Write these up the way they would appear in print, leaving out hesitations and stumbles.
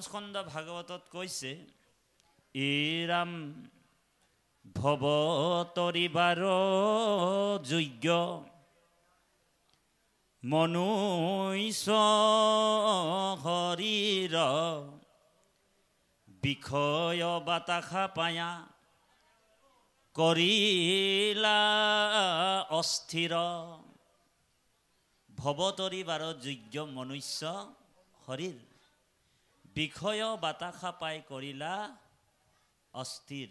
স্কন্ধ ভাগৱতত কৈছে ইৰাম ভৱতৰিবাৰ যোগ্য মনুষ্য শৰীৰ বিষয় বাতাসা পায়া কৰিলা অস্থিৰ ভৱতৰিবাৰ যোগ্য মনুষ্য শৰীৰ বিষয় বাতাসা পাই কৰিলা অস্থিৰ।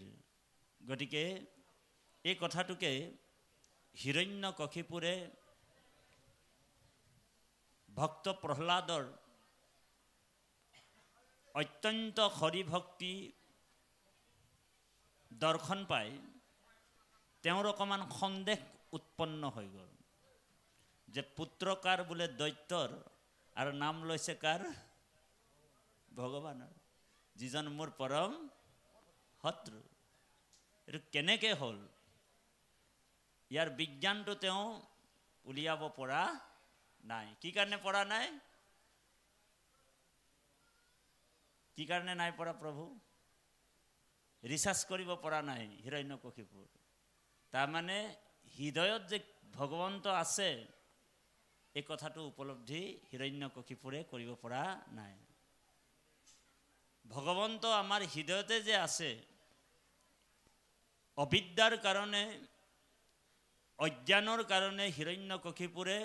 গতিকে এই কথাটোকে হিৰণ্যকশিপুৰে ভক্ত প্ৰহ্লাদৰ অত্যন্ত হৰিভক্তি দৰ্শন পাই তেওঁৰ অকণমান সন্দেহ উৎপন্ন হৈ গ'ল যে পুত্ৰকাৰ বোলে দৈত্যৰ আৰু নাম লৈছে কাৰ? ভগৱানৰ, যিজন মোৰ পৰম শত্ৰু। এইটো কেনেকৈ হ'ল? ইয়াৰ বিজ্ঞানটো তেওঁ উলিয়াব পৰা নাই। কি কাৰণে পৰা নাই? কি কাৰণে নাই পৰা প্ৰভু? ৰিচাৰ্চ কৰিব পৰা নাই হিৰণ্যকশিপুৰ। তাৰমানে হৃদয়ত যে ভগৱন্ত আছে এই কথাটো উপলব্ধি হিৰণ্যকশিপুৰে কৰিব পৰা নাই। ভগৱন্ত আমাৰ হৃদয়তে যে আছে, অবিদ্যাৰ কাৰণে অজ্ঞানৰ কাৰণে হিৰণ্যকশিপুৰে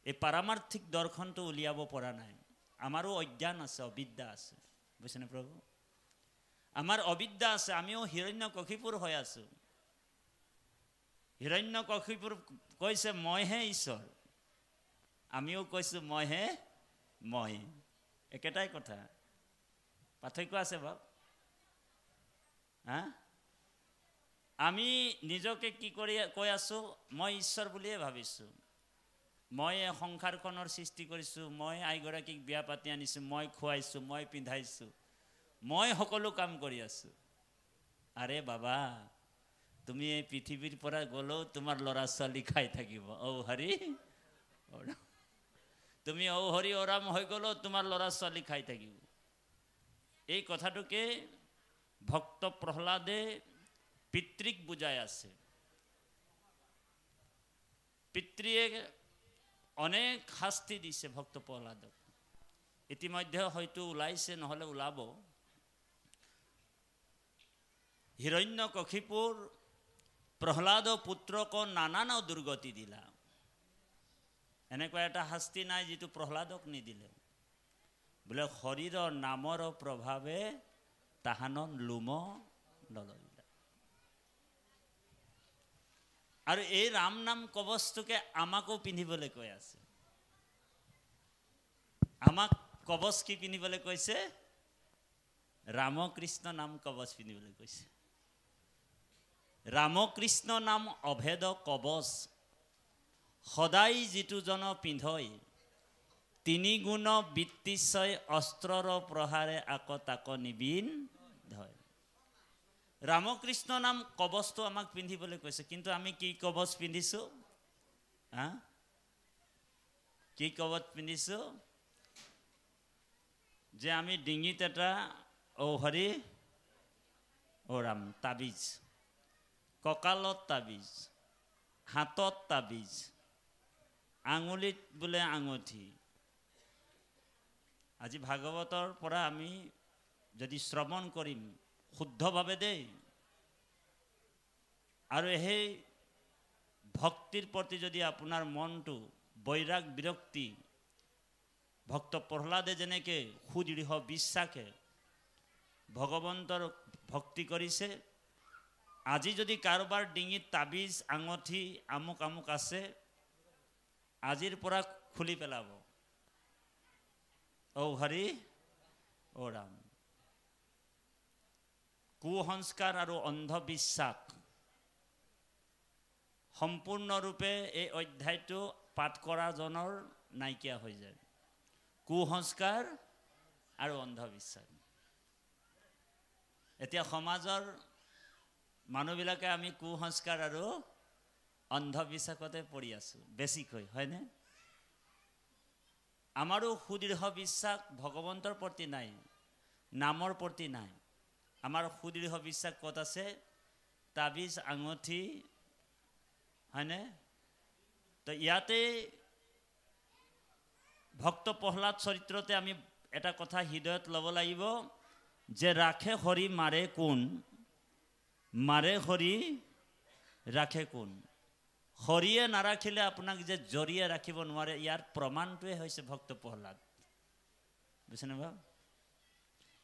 এই পাৰমাৰ্থিক দৰ্শনটো উলিয়াব পৰা নাই। আমাৰো অজ্ঞান আছে, অবিদ্যা আছে, বুজিছেনে প্ৰভু? আমাৰ অবিদ্যা আছে, আমিও হিৰণ্যকশিপুৰ হৈ আছো। হিৰণ্যকশিপুৰ কৈছে মইহে ঈশ্বৰ, আমিও কৈছোঁ মইহে মই। একেটাই কথা, পাৰ্থক্য আছে বাৰু। আমি নিজকে কি কৰি কৈ আছোঁ? মই ঈশ্বৰ বুলিয়ে ভাবিছোঁ। মই এই সংসাৰখনৰ সৃষ্টি কৰিছোঁ, মই আইগৰাকীক বিয়া পাতি আনিছোঁ, মই খুৱাইছোঁ, মই পিন্ধাইছোঁ, মই সকলো কাম কৰি আছোঁ। আৰে বাবা, তুমি এই পৃথিৱীৰ পৰা গ'লেও তোমাৰ ল'ৰা ছোৱালী খাই থাকিব। ঔ হৰি তুমি ঔ হৰি ওৰাম হৈ গ'লেও তোমাৰ ল'ৰা ছোৱালী খাই থাকিব। এই কথাটোকে ভক্ত প্ৰহ্লাদে পিতৃক বুজাই আছে। পিতৃয়ে অনেক শাস্তি দিছে ভক্ত প্ৰহ্লাদক। ইতিমধ্যে হয়তো ওলাইছে, নহ'লে ওলাব। হিৰণ্যকশিপুৰ প্ৰহ্লাদ পুত্ৰক নানান দুৰ্গতি দিলা। এনেকুৱা এটা শাস্তি নাই যিটো প্ৰহ্লাদক নিদিলে। বোলে শৰীৰৰ নামৰ প্ৰভাৱে তাহানন লোম নলৰিলা। আৰু এই ৰাম নাম কবচটোকে আমাকো পিন্ধিবলৈ কৈ আছে। আমাক কবচ কি পিন্ধিবলৈ কৈছে? ৰামকৃষ্ণ নাম কবচ পিন্ধিবলৈ কৈছে। ৰামকৃষ্ণ নাম অভেদ কবচ, সদায় যিটো জন পিন্ধই, তিনি গুণ বৃত্তিশয় অস্ত্ৰৰ প্ৰহাৰে আক তাক নিবিন ধয়। ৰামকৃষ্ণ নাম কবচটো আমাক পিন্ধিবলৈ কৈছে, কিন্তু আমি কি কবচ পিন্ধিছোঁ? কি কবচ পিন্ধিছোঁ? যে আমি ডিঙিত এটা ঔ হৰি ঔ ৰাম তাবিজ, কঁকালত তাবিজ, হাতত তাবিজ, আঙুলিত বোলে আঙুঠি। আজি ভাগৱতৰ পৰা আমি যদি শ্ৰৱণ কৰিম শুদ্ধভাৱে দেই, আৰু সেই ভক্তিৰ প্ৰতি যদি আপোনাৰ মনটো বৈৰাগ বিৰক্তি, ভক্ত প্ৰহ্লাদে যেনেকৈ সুদৃঢ় বিশ্বাসে ভগৱন্তৰ ভক্তি কৰিছে, আজি যদি কাৰোবাৰ ডিঙিত তাবিজ আঙঠি আমুক আমুক আছে, আজিৰ পৰা খুলি পেলাব। ঔ হৰি ঔ ৰাম। কুসংস্কাৰ আৰু অন্ধবিশ্বাস সম্পূৰ্ণৰূপে এই অধ্যায়টো পাঠ কৰাজনৰ নাইকিয়া হৈ যায়। কুসংস্কাৰ আৰু অন্ধবিশ্বাস। এতিয়া সমাজৰ মানুহবিলাকে আমি কুসংস্কাৰ আৰু অন্ধবিশ্বাসতে পৰি আছোঁ বেছিকৈ, হয়নে? আমাৰো সুদৃঢ় বিশ্বাস ভগৱন্তৰ প্ৰতি নাই, নামৰ প্ৰতি নাই। আমাৰ সুদৃঢ় বিশ্বাস ক'ত আছে? তাবিজ আঙঠি, হয়নে? তো ইয়াতে ভক্ত প্ৰহ্লাদ চৰিত্ৰতে আমি এটা কথা হৃদয়ত ল'ব লাগিব যে ৰাখে হৰি মাৰে কোন, মাৰে হৰি ৰাখে কোন। হৰিয়ে নাৰাখিলে আপোনাক যে জৰিয়ে ৰাখিব নোৱাৰে, ইয়াৰ প্ৰমাণটোৱে হৈছে ভক্ত প্ৰহ্লাদ। বুজিছেনে বাৰু?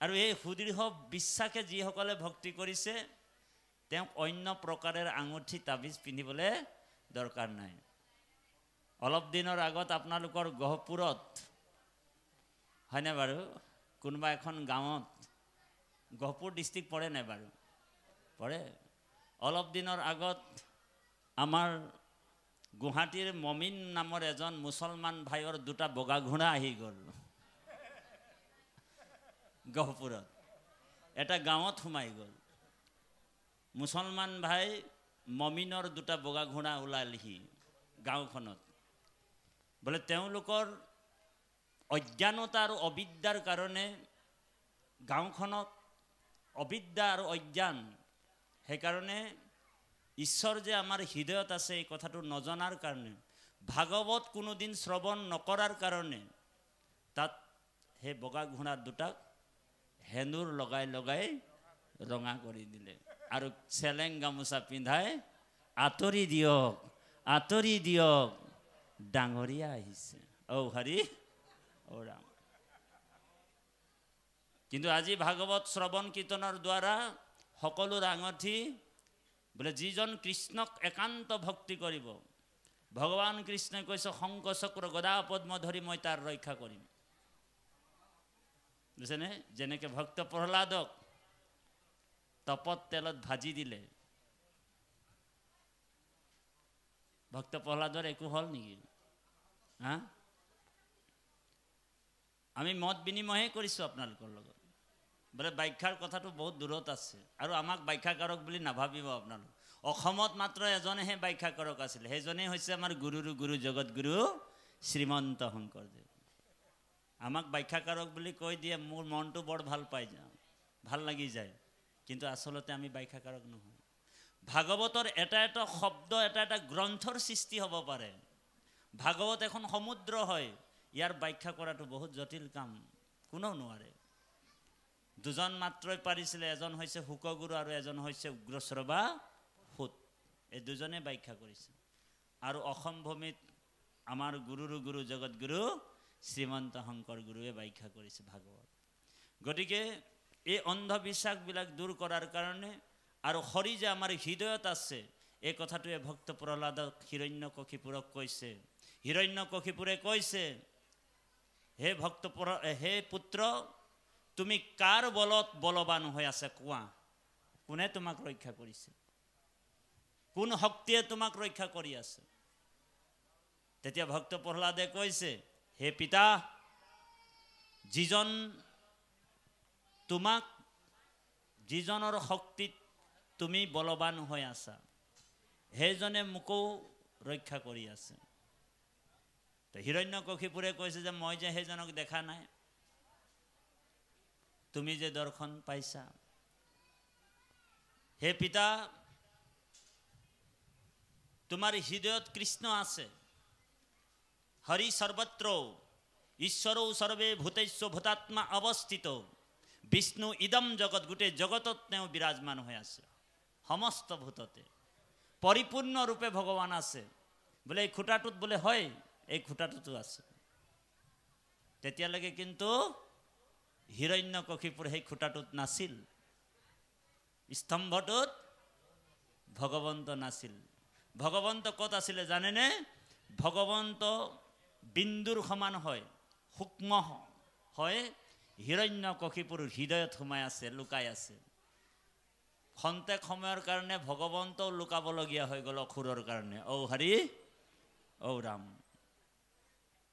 আৰু এই সুদৃঢ় বিশ্বাসে যিসকলে ভক্তি কৰিছে তেওঁক অন্য প্ৰকাৰৰ আঙুঠি তাবিজ পিন্ধিবলৈ দৰকাৰ নাই। অলপ দিনৰ আগত আপোনালোকৰ গহপুৰত, হয়নে বাৰু, কোনোবা এখন গাঁৱত, গহপুৰ ডিষ্ট্ৰিক্ট পৰে নাই বাৰু? পৰে। অলপ দিনৰ আগত আমাৰ গুৱাহাটীৰ মমিন নামৰ এজন মুছলমান ভাইৰ দুটা বগা ঘোঁৰা আহি গ'ল গহপুৰত, এটা গাঁৱত সোমাই গ'ল। মুছলমান ভাই মমিনৰ দুটা বগা ঘোঁৰা ওলালহি গাঁওখনত। বোলে তেওঁলোকৰ অজ্ঞানতা আৰু অবিদ্যাৰ কাৰণে গাঁওখনত অবিদ্যা আৰু অজ্ঞান, সেইকাৰণে ঈশ্বৰ যে আমাৰ হৃদয়ত আছে এই কথাটো নজনাৰ কাৰণে, ভাগৱত কোনোদিন শ্ৰৱণ নকৰাৰ কাৰণে তাত সেই বগা ঘোঁৰা দুটাক হেন্দুৰ লগাই লগাই ৰঙা কৰি দিলে আৰু চেলেং গামোচা পিন্ধাই আঁতৰি দিয়ক, আঁতৰি দিয়ক, ডাঙৰীয়া আহিছে। ঔ হৰি ঔ ৰাম। কিন্তু আজি ভাগৱত শ্ৰৱণ কীৰ্তনৰ দ্বাৰা সকলোৰ আঙঠি বোলে যিজন কৃষ্ণক একান্ত ভক্তি কৰিব, ভগৱান কৃষ্ণই কৈছে শংখ চক্ৰ গদা পদ্ম ধৰি মই তাৰ ৰক্ষা কৰিম। বুজিছেনে? যেনেকৈ ভক্ত প্ৰহ্লাদক তপত তেলত ভাজি দিলে, ভক্ত প্ৰহ্লাদৰ একো হ'ল নেকি? হা? আমি মত বিনিময়ে কৰিছোঁ আপোনালোকৰ লগত। বোলে ব্যাখ্যাৰ কথাটো বহুত দূৰত আছে আৰু আমাক ব্যাখ্যাকাৰক বুলি নাভাবিব আপোনালোক। অসমত মাত্ৰ এজনেহে ব্যাখ্যাকাৰক আছিলে, সেইজনেই হৈছে আমাৰ গুৰুৰ গুৰু জগতগুৰু শ্ৰীমন্ত শংকৰদেৱ। আমাক ব্যাখ্যাকাৰক বুলি কৈ দিয়ে, মোৰ মনটো বৰ ভাল পাই যাওঁ, ভাল লাগি যায়, কিন্তু আচলতে আমি ব্যাখ্যাকাৰক নহয়। ভাগৱতৰ এটা এটা শব্দ এটা এটা গ্ৰন্থৰ সৃষ্টি হ'ব পাৰে। ভাগৱত এখন সমুদ্ৰ হয়, ইয়াৰ ব্যাখ্যা কৰাটো বহুত জটিল কাম, কোনেও নোৱাৰে। দুজন মাত্ৰই পাৰিছিলে, এজন হৈছে শুকগুৰু আৰু এজন হৈছে উগ্ৰশ্ৰৱা সুত। এই দুজনে ব্যাখ্যা কৰিছে। আৰু অসম ভূমিত আমাৰ গুৰুৰ গুৰু জগতগুৰু শ্ৰীমন্ত শংকৰ গুৰুৱে ব্যাখ্যা কৰিছে ভাগৱত। গতিকে এই অন্ধবিশ্বাসবিলাক দূৰ কৰাৰ কাৰণে আৰু হৰি যে আমাৰ হৃদয়ত আছে এই কথাটোৱে ভক্ত প্ৰহ্লাদক হিৰণ্যকশিপুৰক কৈছে। হিৰণ্যকশিপুৰে কৈছে, হে পুত্ৰ, তুমি কাৰ বলত বলৱান হৈ আছে কোৱা? কোনে তোমাক ৰক্ষা কৰিছে? কোন শক্তিয়ে তোমাক ৰক্ষা কৰি আছে? তেতিয়া ভক্ত প্ৰহ্লাদে কৈছে, হে পিতা, যিজনৰ শক্তিত তুমি বলৱান হৈ আছা সেইজনে মোকো ৰক্ষা কৰি আছে। তো হিৰণ্যকশিপুৰে কৈছে যে মই যে সেইজনক দেখা নাই, তুমি যে দৰ্শন পাইছা। হে পিতা, তোমাৰ হৃদয়ত কৃষ্ণ আছে। হৰি সৰ্বত্ৰ ঈশ্বৰ সৰ্বে ভূতেশ্ব ভূতাত্মা অৱস্থিত। বিষ্ণু ইদম জগত, গোটেই জগতত তেওঁ বিৰাজমান হৈ আছে, সমস্ত ভূততে পৰিপূৰ্ণ ৰূপে ভগৱান আছে। বোলে এই খুঁটাটোত বোলে হয়, এই খুঁটাটোতো আছে। তেতিয়ালৈকে কিন্তু হিৰণ্যকশিপুৰ সেই খুঁটাটোত নাছিল, স্তম্ভটোত ভগৱন্ত নাছিল। ভগৱন্ত ক'ত আছিলে জানেনে? ভগৱন্ত বিন্দুৰ সমান হয়, সূক্ষ্ম হয়, হিৰণ্যকশিপুৰ হৃদয়ত সোমাই আছে, লুকাই আছে। খন্তেক সময়ৰ কাৰণে ভগৱন্তও লুকাবলগীয়া হৈ গ'ল অসুৰৰ কাৰণে। ঔ হৰি ঔ ৰাম।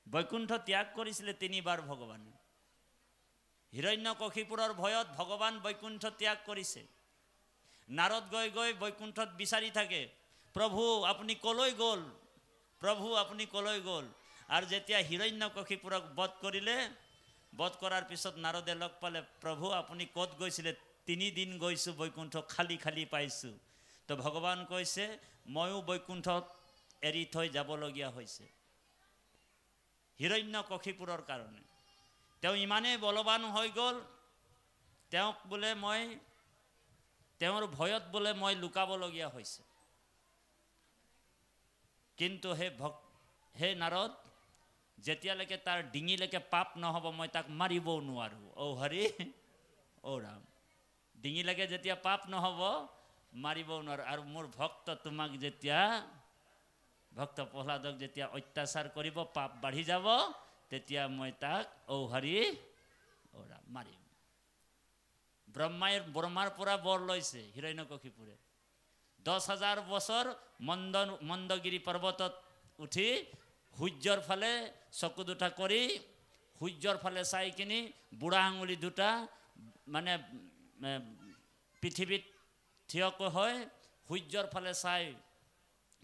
বৈকুণ্ঠ ত্যাগ কৰিছিলে 3 বাৰ ভগৱানে। হিৰণ্যকশিপুৰৰ ভয়ত ভগৱান বৈকুণ্ঠ ত্যাগ কৰিছে। নাৰদ গৈ গৈ বৈকুণ্ঠত বিচাৰি থাকে, প্ৰভু আপুনি কলৈ গ'ল? প্ৰভু আপুনি কলৈ গ'ল? আৰু যেতিয়া হিৰণ্যকশিপুৰক বধ কৰিলে, বধ কৰাৰ পিছত নাৰদে লগ পালে, প্ৰভু আপুনি ক'ত গৈছিলে? 3 দিন গৈছোঁ বৈকুণ্ঠ, খালী খালী পাইছোঁ। তো ভগৱান কৈছে ময়ো বৈকুণ্ঠত এৰি থৈ যাবলগীয়া হৈছে হিৰণ্যকশিপুৰৰ কাৰণে। তেওঁ ইমানেই বলৱান হৈ গ'ল, তেওঁক বোলে মই তেওঁৰ ভয়ত বোলে মই লুকাবলগীয়া হৈছে। কিন্তু হে নাৰদ, যেতিয়ালৈকে তাৰ ডিঙিলৈকে পাপ নহ'ব মই তাক মাৰিবও নোৱাৰোঁ। অ হৰি অ ৰাম, ডিঙিলৈকে যেতিয়া পাপ নহ'ব মাৰিবও নোৱাৰোঁ। আৰু মোৰ ভক্ত তোমাক যেতিয়া, ভক্ত প্ৰহ্লাদক যেতিয়া অত্যাচাৰ কৰিব, পাপ বাঢ়ি যাব, তেতিয়া মই তাক অ হৰি অ ৰাম মাৰিম। ব্ৰহ্মাৰ পৰা বৰ লৈছে হিৰণ্যকশিপুৰে। 10,000 বছৰ মন্দগিৰি পৰ্বতত উঠি সূৰ্যৰ ফালে চকু দুটা কৰি, সূৰ্যৰ ফালে চাই কিনি বুঢ়া আঙুলি দুটা মানে পৃথিৱীত থিয়কৈ হয় সূৰ্যৰ ফালে চাই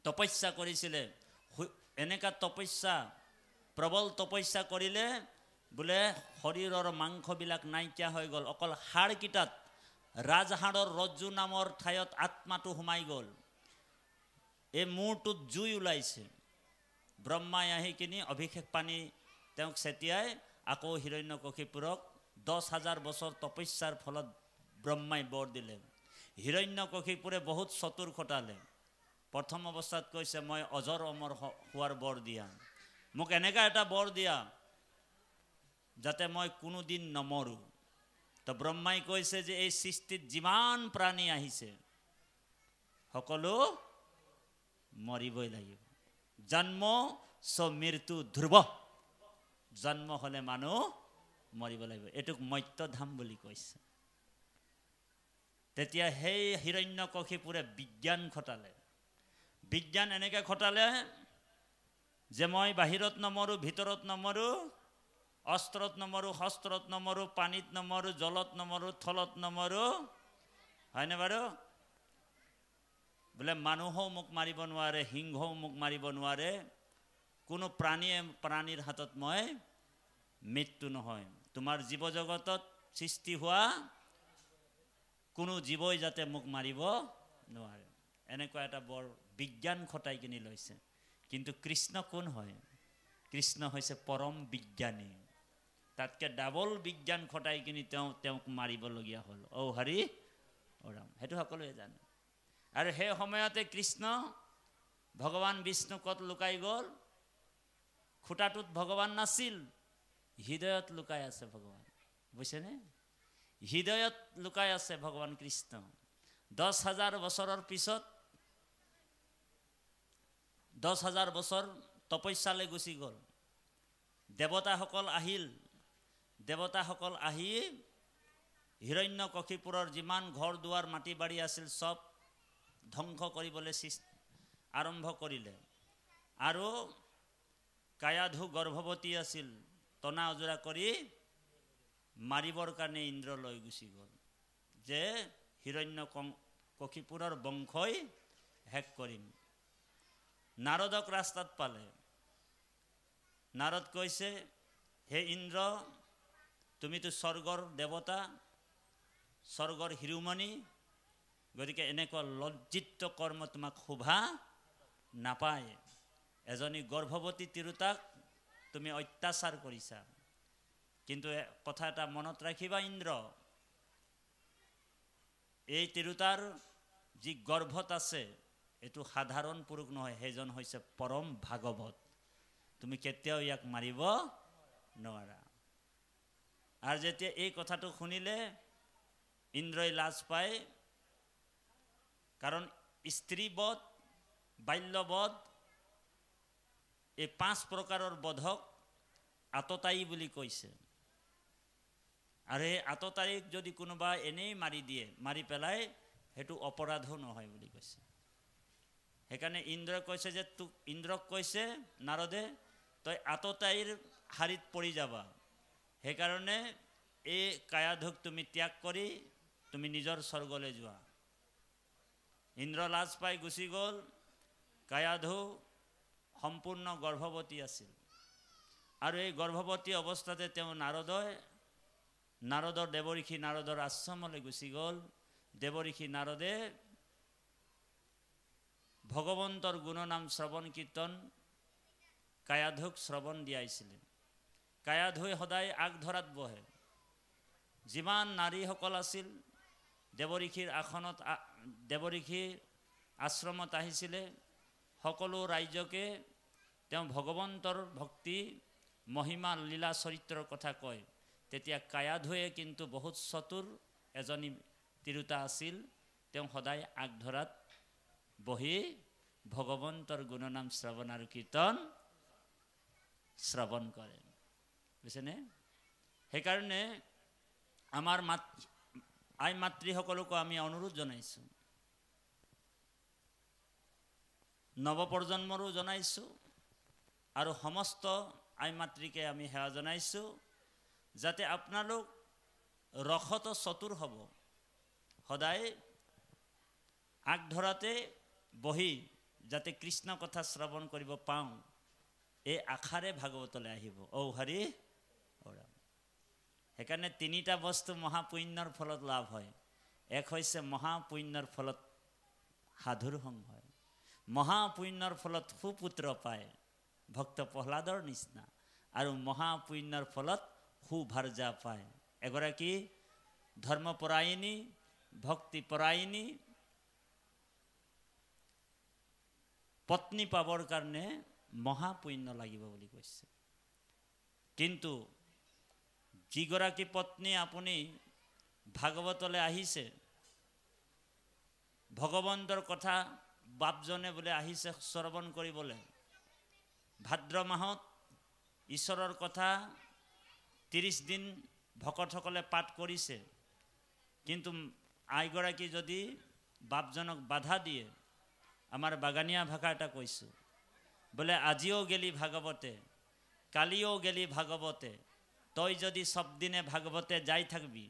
তপস্যা কৰিছিলে। এনেকা তপস্যা, প্ৰবল তপস্যা কৰিলে বোলে শৰীৰৰ মাংসবিলাক নাইকিয়া হৈ গ'ল, অকল হাড়কেইটাত ৰাজহাড়ৰ ৰজ্জু নামৰ ঠাইত আত্মাটো সোমাই গ'ল। এই মূৰটোত জুই ওলাইছে। ব্ৰহ্মাই আহি কিনি অভিষেক পানী তেওঁক ছটিয়াই আকৌ হিৰণ্যকশিপুৰক 10,000 বছৰ তপস্যাৰ ফলত ব্ৰহ্মাই বৰ দিলে। হিৰণ্যকশিপুৰে বহুত চতুৰ খটালে। প্ৰথম অৱস্থাত কৈছে মই অজৰ অমৰ হোৱাৰ বৰ দিয়া, মোক এনেকা এটা বৰ দিয়া যাতে মই কোনোদিন নমৰোঁ। তো ব্ৰহ্মাই কৈছে যে এই সৃষ্টিত যিমান প্ৰাণী আহিছে সকলো মৰিবই লাগিব। জন্ম চ মৃত্যু ধ্ৰুৱ, জন্ম হ'লে মানুহ মৰিব লাগিব। এইটোক মৰ্ত্যধাম বুলি কৈছে। তেতিয়া সেই হিৰণ্যকশিপুৰে বিজ্ঞান খটালে। বিজ্ঞান এনেকৈ খটালে যে মই বাহিৰত নমৰোঁ, ভিতৰত নমৰোঁ, অস্ত্ৰত নমৰোঁ, শস্ত্ৰত নমৰোঁ, পানীত নমৰোঁ, জলত নমৰোঁ, থলত নমৰোঁ, হয়নে বাৰু? বোলে মানুহও মোক মাৰিব নোৱাৰে, সিংহও মোক মাৰিব নোৱাৰে, কোনো প্ৰাণীৰ হাতত মই মৃত্যু নহয়। তোমাৰ জীৱ জগতত সৃষ্টি হোৱা কোনো জীৱই যাতে মোক মাৰিব নোৱাৰে। এনেকুৱা এটা বৰ বিজ্ঞান খটাই কিনি লৈছে। কিন্তু কৃষ্ণ কোন হয়? কৃষ্ণ হৈছে পৰম বিজ্ঞানী। তাতকে ডাবল বিজ্ঞান খটাই কিনি তেওঁক মাৰিবলগীয়া হ'ল। অ হৰি অ ৰাম, সেইটো সকলোৱে জানে। আৰু সেই সময়তে কৃষ্ণ ভগৱান বিষ্ণু ক'ত লুকাই গ'ল? খুটাটোত ভগৱান নাছিল, হৃদয়ত লুকাই আছে ভগৱান, বুজিছেনে? হৃদয়ত লুকাই আছে ভগৱান কৃষ্ণ। 10,000 বছৰৰ পিছত 10,000 বছৰ তপস্যালৈ গুচি গ'ল। দেৱতাসকল আহিল। দেৱতাসকল আহি হিৰণ্যকশিপুৰৰ যিমান ঘৰ দুৱাৰ মাটি বাৰী আছিল চব ধ্বংস কৰিবলৈ আৰম্ভ কৰিলে। আৰু কায়াধু গৰ্ভৱতী আছিল, টনা অজোৰা কৰি মাৰিবৰ কাৰণে ইন্দ্ৰলৈ গুচি গ'ল যে হিৰণ্যকশিপুৰৰ বংশই শেষ কৰিম। নাৰদক ৰাস্তাত পালে। নাৰদ কৈছে হে ইন্দ্ৰ, তুমিতো স্বৰ্গৰ দেৱতা, স্বৰ্গৰ শিৰোমণি, গতিকে এনেকুৱা লজ্জিত কৰ্ম তোমাক শোভা নাপায়। এজনী গৰ্ভৱতী তিৰোতাক তুমি অত্যাচাৰ কৰিছা। কিন্তু কথা এটা মনত ৰাখিবা ইন্দ্ৰ, এই তিৰোতাৰ যি গৰ্ভত আছে এইটো সাধাৰণ পুৰুষ নহয়, সেইজন হৈছে পৰম ভাগৱত। তুমি কেতিয়াও ইয়াক মাৰিব নোৱাৰা। আৰু যেতিয়া এই কথাটো শুনিলে ইন্দ্ৰই লাজ পায়, কাৰণ স্ত্ৰীবধ, বাল্যবধ, এই 5 প্ৰকাৰৰ বধক আততায়ী বুলি কৈছে। আৰু এই আততায়ীক যদি কোনোবা এনেই মাৰি দিয়ে, মাৰি পেলাই, সেইটো অপৰাধো নহয় বুলি কৈছে। সেইকাৰণে ইন্দ্ৰই কৈছে যে ইন্দ্ৰক কৈছে নাৰদে, তই আততায়ীৰ শাৰীত পৰি যাবা। সেইকাৰণে এই কায়াধুক তুমি ত্যাগ কৰি তুমি নিজৰ স্বৰ্গলৈ যোৱা। ইন্দ্ৰ লাজ পাই গুচি গ'ল। কায়াধু সম্পূৰ্ণ গৰ্ভৱতী আছিল। আৰু এই গৰ্ভৱতী অৱস্থাতে তেওঁ নাৰদৰ দেৱঋষি নাৰদৰ আশ্ৰমলৈ গুচি গ'ল। দেৱঋষি নাৰদে ভগৱন্তৰ গুণনাম শ্ৰৱণ কীৰ্তন কায়াধুক শ্ৰৱণ দিয়াইছিলে। কায়াধুৱে সদায় আগধৰাত বহে। যিমান নাৰীসকল আছিল দেৱঋষিৰ আসনত, দেৱঋষিৰ আশ্ৰমত আহিছিলে, সকলো ৰাইজকে তেওঁ ভগৱন্তৰ ভক্তি মহিমা লীলা চৰিত্ৰৰ কথা কয়। তেতিয়া কায়াধুৱে কিন্তু বহুত চতুৰ এজনী তিৰোতা আছিল। তেওঁ সদায় আগধৰাত বহি ভগৱন্তৰ গুণনাম শ্ৰৱণ আৰু কীৰ্তন শ্ৰৱণ কৰে, বুজিছেনে? সেইকাৰণে আমাৰ আই মাতৃসকলকো আমি অনুৰোধ জনাইছোঁ, নৱপ্ৰজন্মৰো জনাইছোঁ আৰু সমস্ত আই মাতৃকে আমি সেৱা জনাইছোঁ, যাতে আপোনালোক ৰসত চতুৰ হ'ব, সদায় আগধৰাতে বহি যাতে কৃষ্ণ কথা শ্ৰৱণ কৰিব পাওঁ, এই আশাৰে ভাগৱতলৈ আহিব। ঔ হৰি ঔ ৰাম। সেইকাৰণে তিনিটা বস্তু মহাপুণ্যৰ ফলত লাভ হয়। এক হৈছে মহাপুণ্যৰ ফলত সাধুৰ সংগ হয়, মহাপুণ্যৰ ফলত সুপুত্ৰ পায় ভক্ত প্ৰহ্লাদৰ নিচিনা, আৰু মহাপুণ্যৰ ফলত সুভাৰ্যা পায় এগৰাকী ধৰ্মপৰায়ণী ভক্তিপৰায়ণী পত্নী পাবৰ কাৰণে মহাপুণ্য লাগিব বুলি কৈছে। কিন্তু যিগৰাকী পত্নী আপুনি ভাগৱতলৈ আহিছে, ভগৱন্তৰ কথা বাপজনে বোলে আহিছে শ্ৰৱণ কৰিবলৈ, ভাদ্ৰ মাহত ঈশ্বৰৰ কথা 30 দিন ভকতসকলে পাঠ কৰিছে, কিন্তু আইগৰাকী যদি বাপজনক বাধা দিয়ে, আমাৰ বাগানীয়া ভাষা এটা কৈছোঁ, বোলে আজিও গেলি ভাগৱতে, কালিও গেলি ভাগৱতে, তই যদি সব দিনে ভাগৱতে যাই থাকবি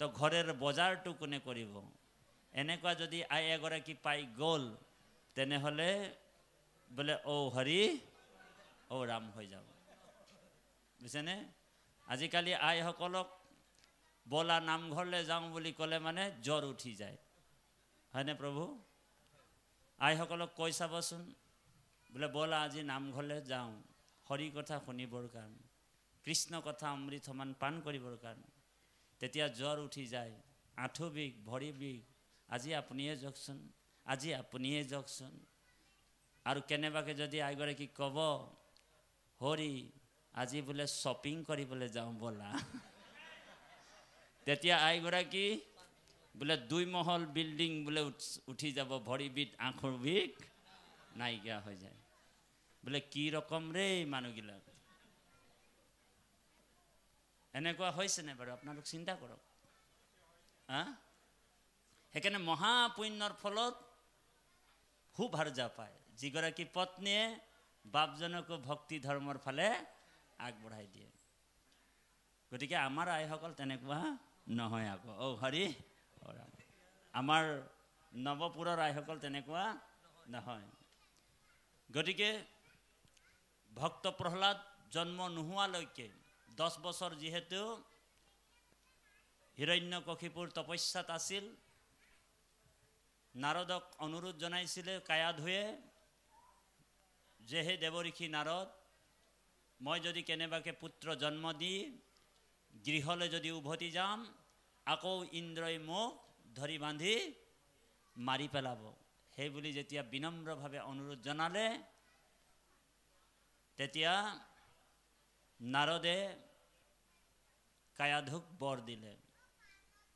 তো ঘৰেৰ বজাৰটো কোনে কৰিব। এনেকুৱা যদি আই এগৰাকী পাই গ'ল, তেনেহ'লে বোলে ঔ হৰি ঔ ৰাম হৈ যাব, বুজিছেনে? আজিকালি আইসকলক বলা নামঘৰলৈ যাওঁ বুলি ক'লে মানে জ্বৰ উঠি যায়, হয়নে প্ৰভু? আইসকলক কৈ চাবচোন, বোলে বলা আজি নামঘৰলৈ যাওঁ হৰি কথা শুনিবৰ কাৰণে, কৃষ্ণ কথা অমৃত সমান পান কৰিবৰ কাৰণে, তেতিয়া জ্বৰ উঠি যায়, আঁঠু বিষ, ভৰি বিষ, আজি আপুনিয়ে যাওকচোন, আজি আপুনিয়ে যাওকচোন। আৰু কেনেবাকৈ যদি আইগৰাকী ক'ব হৰি আজি বোলে শ্বপিং কৰিবলৈ যাওঁ ব'লা, তেতিয়া আইগৰাকী বোলে 2 মহল বিল্ডিং বোলে উঠি যাব, ভৰি বিষ আঁঠুৰ বিষ নাইকিয়া হৈ যায়। বোলে কি ৰকম ৰে মানুহবিলাক, এনেকুৱা হৈছেনে বাৰু? আপোনালোক চিন্তা কৰক। সেইকাৰণে মহাপুণ্যৰ ফলত সুভাৰ্যা পায় যিগৰাকী পত্নীয়ে বাপজনকো ভক্তি ধৰ্মৰ ফালে আগবঢ়াই দিয়ে। গতিকে আমাৰ আইসকল তেনেকুৱা নহয় আকৌ, ঔ হৰি ঔ ৰাম। আমাৰ নৱপুৰৰ আইসকল তেনেকুৱা নহয়। গতিকে ভক্ত প্ৰহ্লাদ জন্ম নোহোৱালৈকে 10 বছৰ যিহেতু হিৰণ্যকশিপুৰ তপস্যাত আছিল, নাৰদক অনুৰোধ জনাইছিলে কায়াধুৱে যে হে দেৱঋষি নাৰদ, মই যদি কেনেবাকৈ পুত্ৰ জন্ম দি গৃহলৈ যদি উভতি যাম, আকৌ ইন্দ্ৰই মোক ধৰি বান্ধি মাৰি পেলাব। সেই বুলি যেতিয়া বিনম্ৰভাৱে অনুৰোধ জনালে, তেতিয়া নাৰদে কায়াধুক বৰ দিলে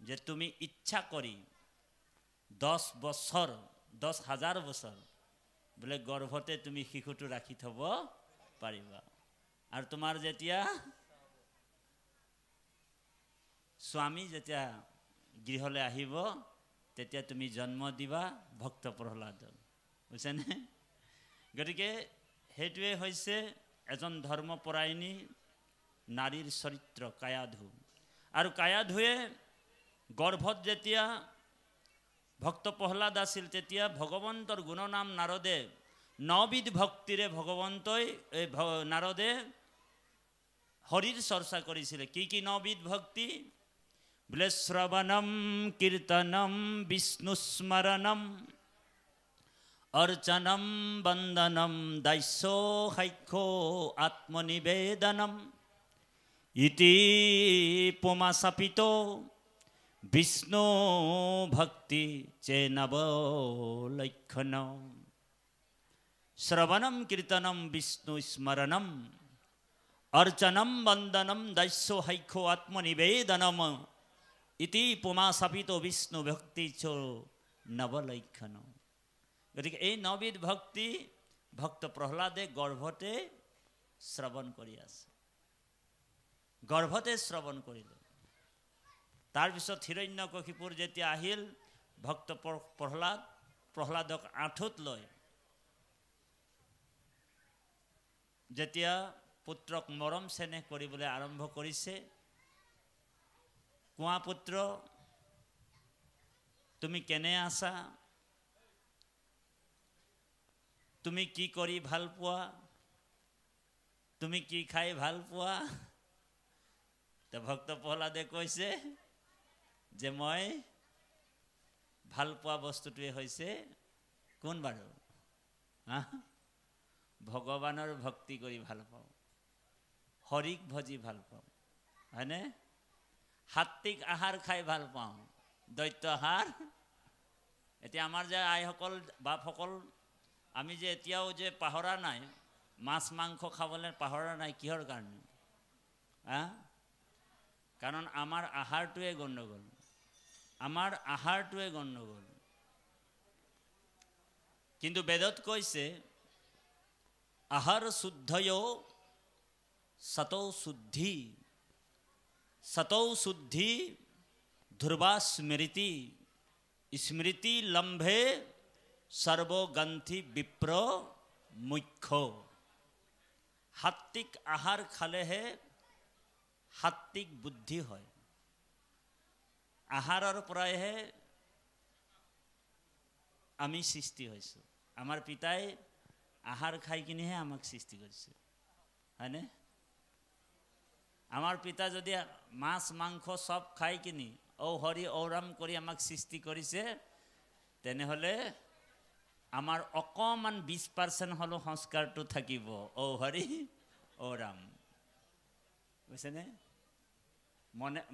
যে তুমি ইচ্ছা কৰি 10 বছৰ 10,000 বছৰ বোলে গৰ্ভতে তুমি শিশুটো ৰাখি থব পাৰিবা, আৰু তোমাৰ যেতিয়া স্বামী যেতিয়া গৃহলৈ আহিব তেতিয়া তুমি জন্ম দিবা ভক্ত প্ৰহ্লাদক, বুজিছেনে? গতিকে সেইটোৱে হৈছে এজন ধৰ্মপৰায়ণী নাৰীৰ চৰিত্ৰ কায়াধু। আৰু কায়াধুৱে গৰ্ভত যেতিয়া ভক্ত প্ৰহ্লাদ আছিল, তেতিয়া ভগৱন্তৰ গুণনাম নাৰদে 9 বিধ ভক্তিৰে ভগৱন্তই নাৰদে হৰিৰ চৰ্চা কৰিছিলে। কি নবিধ ভক্তি? বোলে শ্ৰৱণম কীৰ্তনম বিষ্ণুস্মৰণম অৰ্চনম বন্দনম দাস্য সাক্ষ্য আত্মনিবেদনম ইতি পুমাচাপিত বিষ্ণু ভক্তি চেনবলক্ষণ। শ্ৰৱণম কীৰ্তনম বিষ্ণু স্মৰণম অৰ্চনম বন্দনম দাস্য সাক্ষ্য আত্মনিবেদনম ইতি পুমাচাপিত বিষ্ণু ভক্তি চ নবলক্ষণ। গতিকে এই নবিধ ভক্তি ভক্ত প্ৰহ্লাদে গৰ্ভতে শ্ৰৱণ কৰি আছে, গৰ্ভতে শ্ৰৱণ কৰিলে। তাৰপিছত হিৰণ্যকশিপুৰ যেতিয়া আহিল, ভক্ত প্ৰহ্লাদক আঁঠুত লৈ যেতিয়া পুত্ৰক মৰম চেনেহ কৰিবলৈ আৰম্ভ কৰিছে, কোৱা পুত্ৰ তুমি কেনে আছা, তুমি কি কৰি ভাল পোৱা, তুমি কি খাই ভাল পোৱা? তো ভক্ত প্ৰহ্লাদে কৈছে যে মই ভাল পোৱা বস্তুটোৱে হৈছে কোন বাৰু? ভগৱানৰ ভক্তি কৰি ভাল পাওঁ, হৰিক ভজি ভাল পাওঁ, হয়নে? সাত্বিক আহাৰ খাই ভাল পাওঁ, দৈত্য আহাৰ। এতিয়া আমাৰ যে আইসকল বাপসকল আমি যে এতিয়াও যে পাহৰা নাই, মাছ মাংস খাবলৈ পাহৰা নাই, কিহৰ কাৰণে? কাৰণ আমাৰ আহাৰটোৱে গণ্ডগোল, আমাৰ আহাৰটোৱে গণ্ডগোল। কিন্তু বেদত কৈছে আহাৰ শুদ্ধয়ো সতৌ শুদ্ধি, সতৌ শুদ্ধি ধ্ৰুৱা স্মৃতি, স্মৃতি লম্ভে সৰ্বগ্ৰন্থি বিপ্ৰ মুখ্য। সাত্বিক আহাৰ খালেহে সাত্বিক বুদ্ধি হয়। আহাৰৰ পৰাইহে আমি সৃষ্টি হৈছোঁ। আমাৰ পিতাই আহাৰ খাই কিনেহে আমাক সৃষ্টি কৰিছে, হয়নে? আমাৰ পিতা যদি মাছ মাংস চব খাই কিনি ঔ হৰি ঔৰাম কৰি আমাক সৃষ্টি কৰিছে, তেনেহ'লে আমাৰ অকণমান 20% হ'লেও সংস্কাৰটো থাকিব, ঔ হৰি ঔ ৰাম, বুজিছেনে?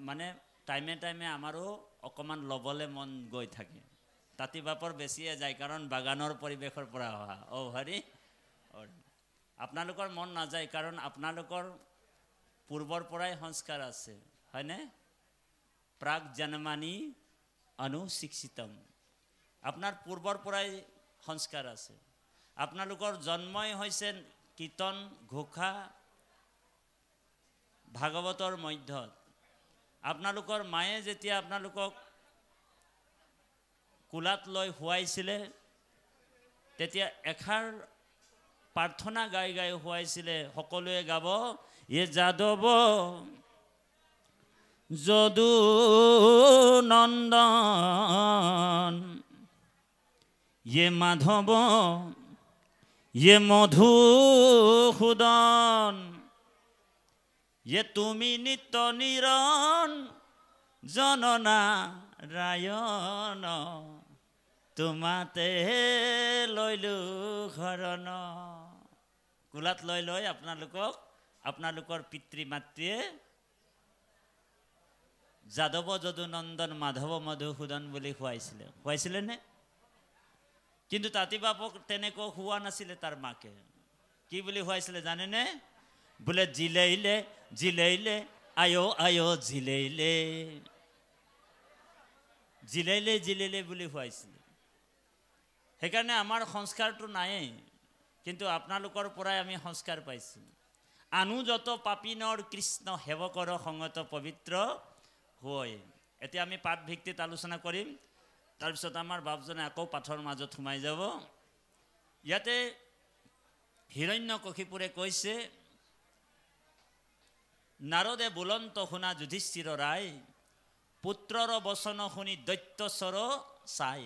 মানে টাইমে টাইমে আমাৰো অকণমান ল'বলৈ মন গৈ থাকে। তাঁতি বাপৰ বেছিয়ে যায়, কাৰণ বাগানৰ পৰিৱেশৰ পৰা অহা। ঔ হৰি ঔ ৰাম। আপোনালোকৰ মন নাযায়, কাৰণ আপোনালোকৰ পূৰ্বৰ পৰাই সংস্কাৰ আছে, হয়নে? প্ৰাক জন্মানি অনুশিক্ষিতম। আপোনাৰ পূৰ্বৰ পৰাই সংস্কাৰ আছে। আপোনালোকৰ জন্মই হৈছে কীৰ্তন ঘোষা ভাগৱতৰ মধ্যত। আপোনালোকৰ মায়ে যেতিয়া আপোনালোকক কোলাত লৈ শুৱাইছিলে, তেতিয়া এষাৰ প্ৰাৰ্থনা গাই গাই শুৱাইছিলে। সকলোৱে গাব, ইয়ে যাদৱ যদু নন্দন, ইয়ে মাধৱ ইয়ে মধুসূদন, ইয়ে তুমি নিত্য নিৰণ জননাৰায়ণ, তোমাতে লৈলো শৰণ। কোলাত লৈ লৈ আপোনালোকৰ পিতৃ মাতৃয়ে যাদৱ যদু নন্দন মাধৱ মধুসূদন বুলি শুৱাইছিলে নে? কিন্তু তাঁতি বাপক তেনেকৈ শুৱা নাছিলে তাৰ মাকে। কি বুলি শুৱাইছিলে জানেনে? বোলে জিলেইলে জিলেইলে আয়ো আয়ো জিলেইলে, জিলেইলে জিলেইলে বুলি শুৱাইছিলে। সেইকাৰণে আমাৰ সংস্কাৰটো নায়েই, কিন্তু আপোনালোকৰ পৰাই আমি সংস্কাৰ পাইছোঁ। আনু যত পাপিনৰ কৃষ্ণ সেৱকৰ সংগত পবিত্ৰ হয়। এতিয়া আমি পাঠ ভিত্তিত আলোচনা কৰিম, তাৰপিছত আমাৰ বাপজনে আকৌ পাঠৰ মাজত সোমাই যাব। ইয়াতে হিৰণ্যকশিপুৰে কৈছে, নাৰদে বুলন্ত শুনা যুধিষ্ঠিৰ ৰায়, পুত্ৰৰ বচন শুনি দৈত্যস্বৰ চাই,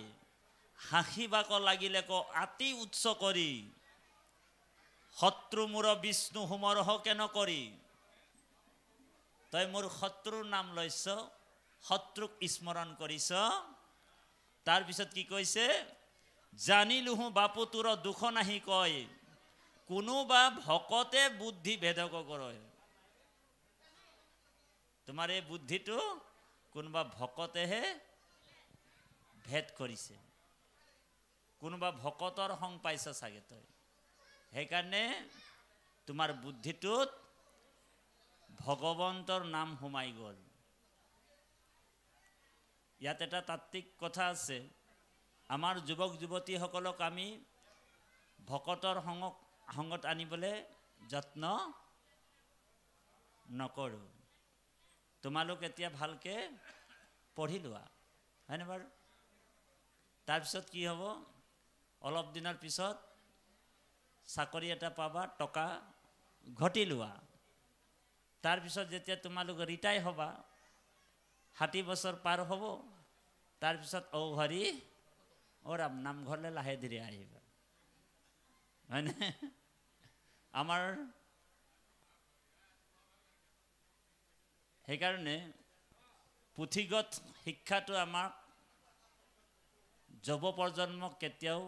হাঁহিবাক লাগিলে ক আতি উৎস কৰি, শত্ৰু মূৰ বিষ্ণু হুমৰহ কেন কৰি, তই মোৰ শত্ৰুৰ নাম লৈছ শত্ৰুক স্মৰণ কৰিছ তাৰ পিছত কি কৈছে জানিলুহু বাপু তোৰ দুখ নাহি কয় কোনোবা ভকতে বুদ্ধি ভেদক কৰে তোমাৰ এই বুদ্ধিটো কোনোবা ভকতেহে ভেদ কৰিছে কোনোবা ভকতৰ সং পাইছ চাগে তই সেইকাৰণে তোমাৰ বুদ্ধিটোত ভগৱন্তৰ নাম সোমাই গ'ল ইয়াত এটা তাত্ত্বিক কথা আছে আমাৰ যুৱক যুৱতীসকলক আমি ভকতৰ সংগত আনিবলৈ যত্ন নকৰোঁ তোমালোক এতিয়া ভালকে পঢ়ি লোৱা হয়নে বাৰু তাৰপিছত কি হ'ব অলপ দিনৰ পিছত চাকৰি এটা পাবা টকা ঘটি লোৱা তাৰপিছত যেতিয়া তোমালোক ৰিটায়াৰ হ'বা 60 বছৰ পাৰ হ'ব তাৰপিছত হৰি ৰাম নামঘৰলৈ লাহে ধীৰে আহিবা হয়নে আমাৰ সেইকাৰণে পুথিগত শিক্ষাটো আমাক যুৱ প্ৰজন্মক কেতিয়াও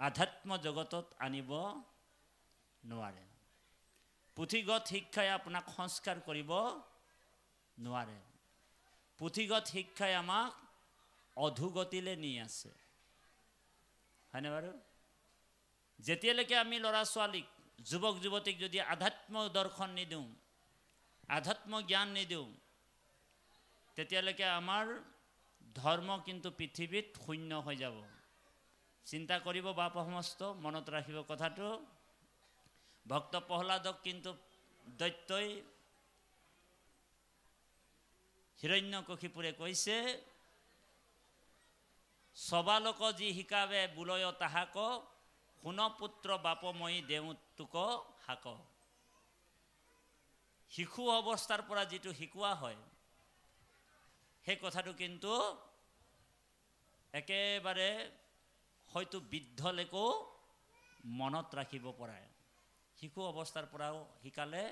আধ্যাত্ম জগতত আনিব নোৱাৰে পুথিগত শিক্ষাই আপোনাক সংস্কাৰ কৰিব নোৱাৰে পুথিগত শিক্ষাই আমাক অধোগতিলৈ নি আছে হয়নে বাৰু যেতিয়ালৈকে আমি ল'ৰা ছোৱালীক যুৱক যুৱতীক যদি আধ্যাত্ম দৰ্শন নিদিওঁ আধ্যাত্ম জ্ঞান নিদিওঁ তেতিয়ালৈকে আমাৰ ধৰ্ম কিন্তু পৃথিৱীত শূন্য হৈ যাব চিন্তা কৰিব বাপ সমস্ত মনত ৰাখিব কথাটো ভক্ত প্ৰহ্লাদক কিন্তু দৈত্যই হিৰণ্যকশিপুৰে কৈছে সবালোক যি শিকাবে বুলয় তাহাক শুন পুত্ৰ বাপময়ী দেউ তোক হাক শিশু অৱস্থাৰ পৰা যিটো শিকোৱা হয় সেই কথাটো কিন্তু একেবাৰে হয়তো বৃদ্ধলৈকো মনত ৰাখিব পাৰে শিশু অৱস্থাৰ পৰাও শিকালে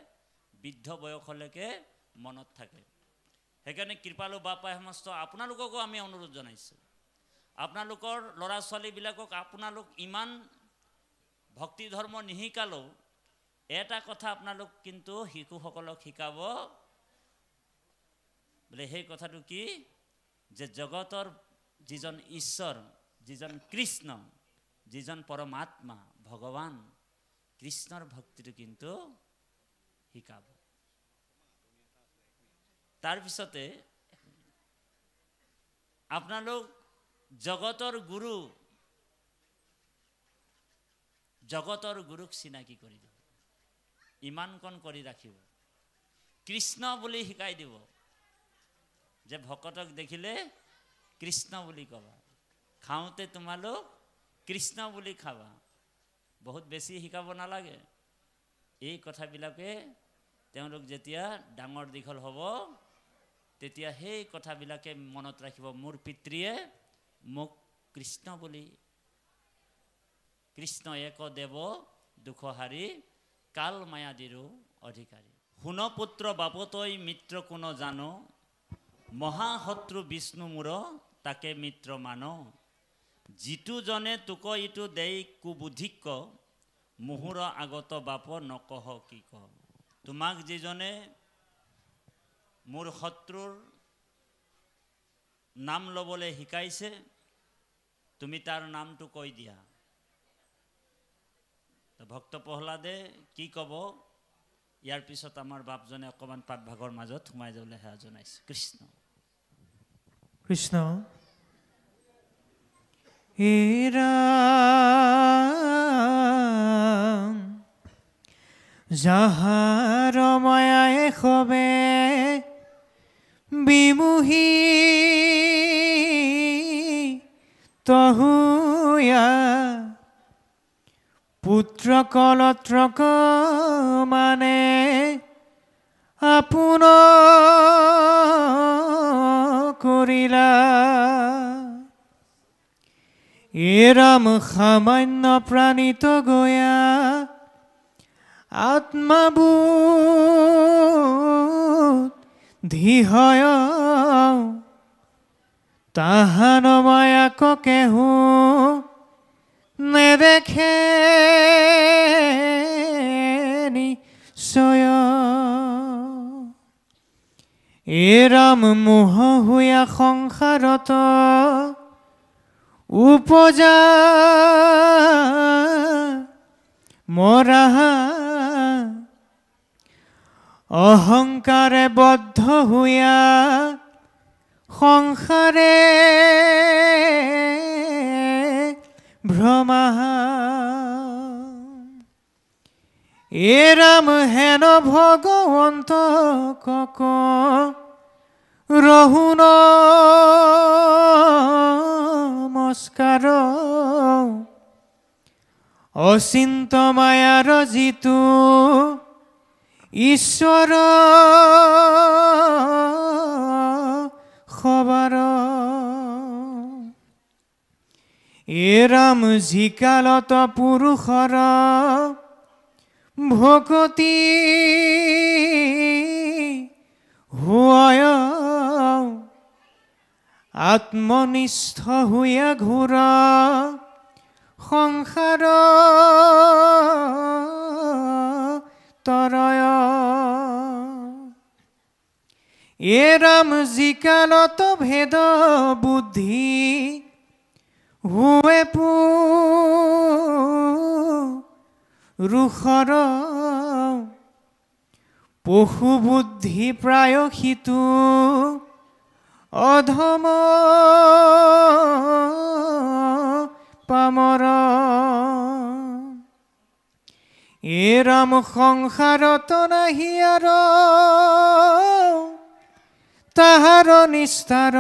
বৃদ্ধ বয়সলৈকে মনত থাকে সেইকাৰণে কৃপালু বাপাই সমস্ত আপোনালোককো আমি অনুৰোধ জনাইছোঁ আপোনালোকৰ ল'ৰা ছোৱালীবিলাকক আপোনালোক ইমান ভক্তি ধৰ্ম নিশিকালেও এটা কথা আপোনালোক কিন্তু শিশুসকলক শিকাব বোলে সেই কথাটো কি যে জগতৰ যিজন ঈশ্বৰ যিজন কৃষ্ণ যিজন পৰমাত্মা ভগৱান কৃষ্ণৰ ভক্তিটো কিন্তু শিকাব তাৰপিছতে আপোনালোক জগতৰ গুৰুক চিনাকি কৰি দিব ইমানকণ কৰি ৰাখিব কৃষ্ণ বুলি শিকাই দিব যে ভকতক দেখিলে কৃষ্ণ বুলি ক'বা খাওঁতে তোমালোক কৃষ্ণ বুলি খাবা বহুত বেছি শিকাব নালাগে এই কথাবিলাকে তেওঁলোক যেতিয়া ডাঙৰ দীঘল হ'ব তেতিয়া সেই কথাবিলাকে মনত ৰাখিব মোৰ পিতৃয়ে মোক কৃষ্ণ বুলি কৃষ্ণ এক দেৱ দুখহাৰী কাল মায়াদিৰো অধিকাৰী শুন পুত্ৰ বাপতই মিত্ৰ কোন জানো মহাশত্ৰু বিষ্ণু মূৰ তাকে মিত্ৰ মান যিটো জনে তোক ইটো দেই কুবুদ্ধিক মুহুৰ আগত বাপ নকহ কি ক তোমাক যিজনে মোৰ শত্ৰুৰ নাম ল'বলৈ শিকাইছে তুমি তাৰ নামটো কৈ দিয়া ভক্ত প্ৰহ্লাদে কি ক'ব ইয়াৰ পিছত আমাৰ বাপজনে অকণমান পাঠভাগৰ মাজত সোমাই যাবলৈ সেয়া জনাইছে কৃষ্ণ কৃষ্ণ হে ৰাম যাহাৰ মায়াই খবে বিমুহী তহুয়া পুত্ৰ কলত্ৰক মানে আপোন কৰিলা এ ৰাম সামান্য প্ৰাণিত গয়া আত্মাবোধ ধিহয় তাহান মায়াক কেহু নেদেখে নিশ্চয় এৰাম মোহ হুয়া সংসাৰত উপজা মৰা অহংকাৰে বদ্ধ হুয়া সংসাৰে ভ্ৰমা এৰাম হেন ভগৱন্ত কক ৰহু নমস্কাৰ অচিন্ত মায়াৰ যিটো ঈশ্বৰ খবৰ এৰাম জিকালত পুৰুষৰ ভকতি হুয় আত্মনিষ্ঠ হুয়া ঘোৰ সংসাৰ তৰয় এৰাম জিকালত ভেদ বুদ্ধি হুৱে পুৰুষৰ পশু বুদ্ধি প্ৰায় সিটো অধম পামৰ এৰাম সংসাৰত নাহি আৰ তাহাৰ নিস্তাৰ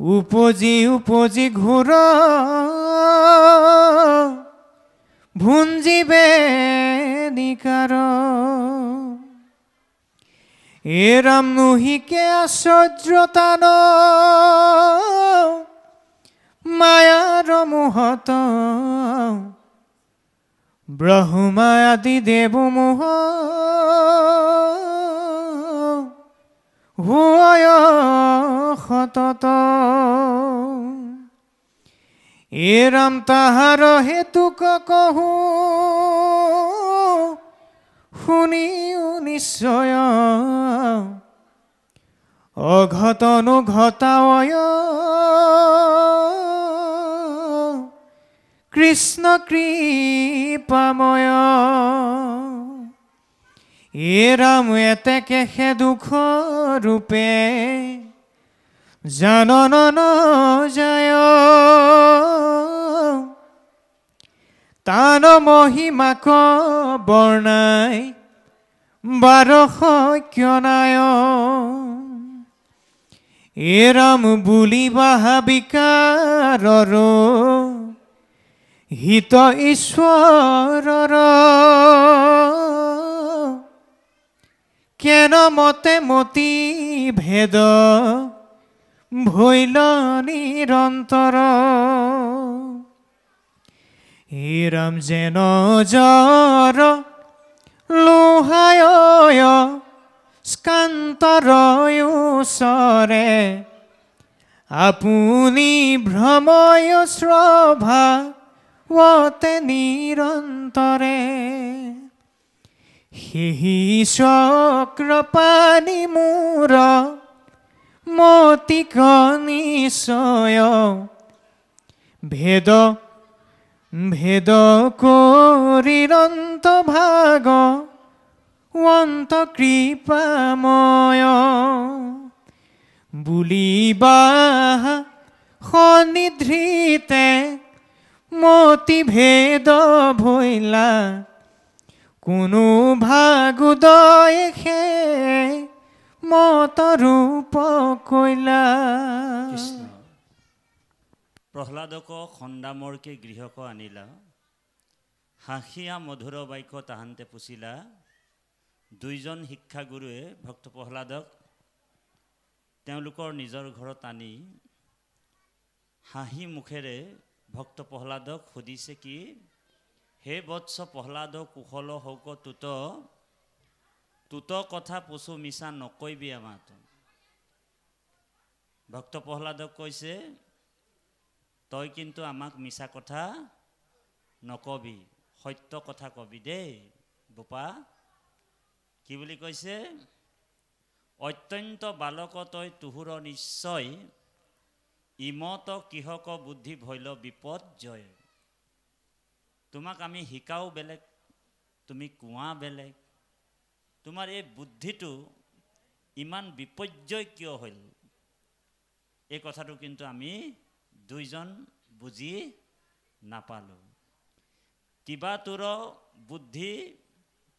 উপজি উপজি ঘোৰ ভুঞ্জিবে নিকাৰ এৰাম নুহিকে আশ্চৰ্যতান মায়াৰ মোহত ব্ৰহ্মা আদি দেৱ মোহ হুয় সতত এৰাম তাহাৰ হেতুক কহো শুনিও নিশ্চয় অঘটনো ঘটায় কৃষ্ণ কৃপাময় এৰাম এতেকে সে দুখ ৰূপে জানন যায় তান মহিমাক বৰ্ণাই বাৰশ নাই এৰাম বুলিবা বিকাৰৰ হিত ঈশ্বৰৰ কেন মতে মতি ভেদ ভৈল নিৰন্তৰ এৰাম যেন জ্বৰ লোহায় স্কান্তৰ ওচৰে আপুনি ভ্ৰময় শ্ৰভাৱতে নিৰন্তৰে সেহি চক্ৰপাণি মূৰ মতিক নিশ্চয় ভেদ ভেদ কৰিৰন্ত ভাগ অন্ত কৃপাময় বুলিবা সনিধৃতে মতি ভেদ ভৈলা কোনো ভাগুদয় খে মত ৰূপ কৈলা প্ৰহ্লাদক খণ্ডামৰকে গৃহক আনিলা হাঁহিয়া মধুৰ বাক্য তাহান্তে পুছিলা দুইজন শিক্ষাগুৰুৱে ভক্ত প্ৰহ্লাদক তেওঁলোকৰ নিজৰ ঘৰত আনি হাঁহি মুখেৰে ভক্ত প্ৰহ্লাদক সুধিছে কি হে বৎস প্ৰহ্লাদ কুশল হৌক তুত কথা পশু মিছা নকৈবি আমাতো। ভক্ত প্ৰহ্লাদক কৈছে তই কিন্তু আমাক মিছা কথা নকবি, সত্য কথা কবি দেই বোপা। কি বুলি কৈছে? অত্যন্ত বালক তই তুহুৰ নিশ্চয়, ইমত কিহক বুদ্ধি ভৈল বিপদজয়। তোমাক আমি শিকাও বেলেগ, তুমি কোৱা বেলেগ, তোমাৰ এই বুদ্ধিটো ইমান বিপৰ্যয় কিয় হ'ল? এই কথাটো কিন্তু আমি দুইজন বুজি নাপালোঁ। কিবা তোৰ বুদ্ধি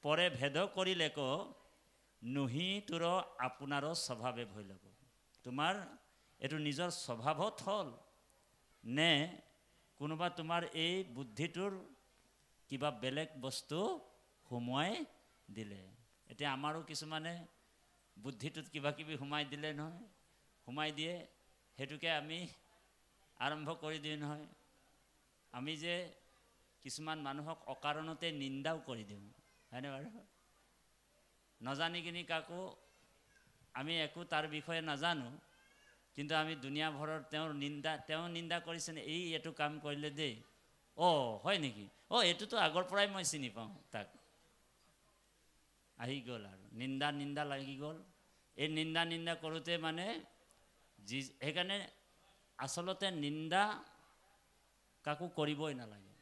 পৰে ভেদ কৰিলেক, নুহি তোৰ আপোনাৰ স্বভাৱে ভয় ল'ব। তোমাৰ এইটো নিজৰ স্বভাৱত হ'ল নে কোনোবা তোমাৰ এই বুদ্ধিটোৰ কিবা বেলেগ বস্তু সোমোৱাই দিলে? এতিয়া আমাৰো কিছুমানে বুদ্ধিটোত কিবা কিবি সোমাই দিলে নহয়, সোমাই দিয়ে, সেইটোকে আমি আৰম্ভ কৰি দিওঁ নহয়। আমি যে কিছুমান মানুহক অকাৰণতে নিন্দাও কৰি দিওঁ, হয়নে বাৰু? নজানি কিনি কাকো আমি একো তাৰ বিষয়ে নাজানো, কিন্তু আমি দুনিয়াভৰৰ তেওঁৰ নিন্দা কৰিছেনে, এইটো কাম কৰিলে দেই, হয় নেকি, এইটোতো আগৰ পৰাই মই চিনি পাওঁ তাক। আহি গ'ল আৰু নিন্দা লাগি গ'ল। এই নিন্দা কৰোঁতে মানে সেইকাৰণে আচলতে নিন্দা কাকো কৰিবই নালাগে।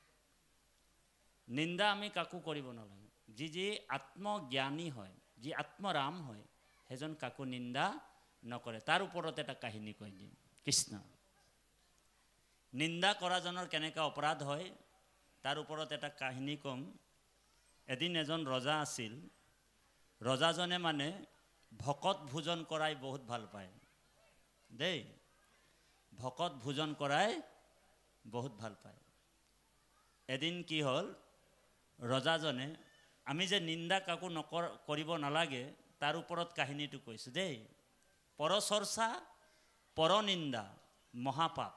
নিন্দা আমি কাকো কৰিব নালাগে। যি আত্মজ্ঞানী হয়, যি আত্মৰাম হয়, সেইজন কাকো নিন্দা নকৰে। তাৰ ওপৰত এটা কাহিনী কৈ দিম। কৃষ্ণ নিন্দা কৰাজনৰ কেনেকৈ অপৰাধ হয় তাৰ ওপৰত এটা কাহিনী ক'ম। এদিন এজন ৰজা আছিল। ৰজাজনে মানে ভকত ভোজন কৰাই বহুত ভাল পায় দেই, ভকত ভোজন কৰাই বহুত ভাল পায়। এদিন কি হ'ল, ৰজাজনে, আমি যে নিন্দা কাকো কৰিব নালাগে তাৰ ওপৰত কাহিনীটো কৈছোঁ দেই। পৰচৰ্চা পৰনিন্দা মহাপাপ,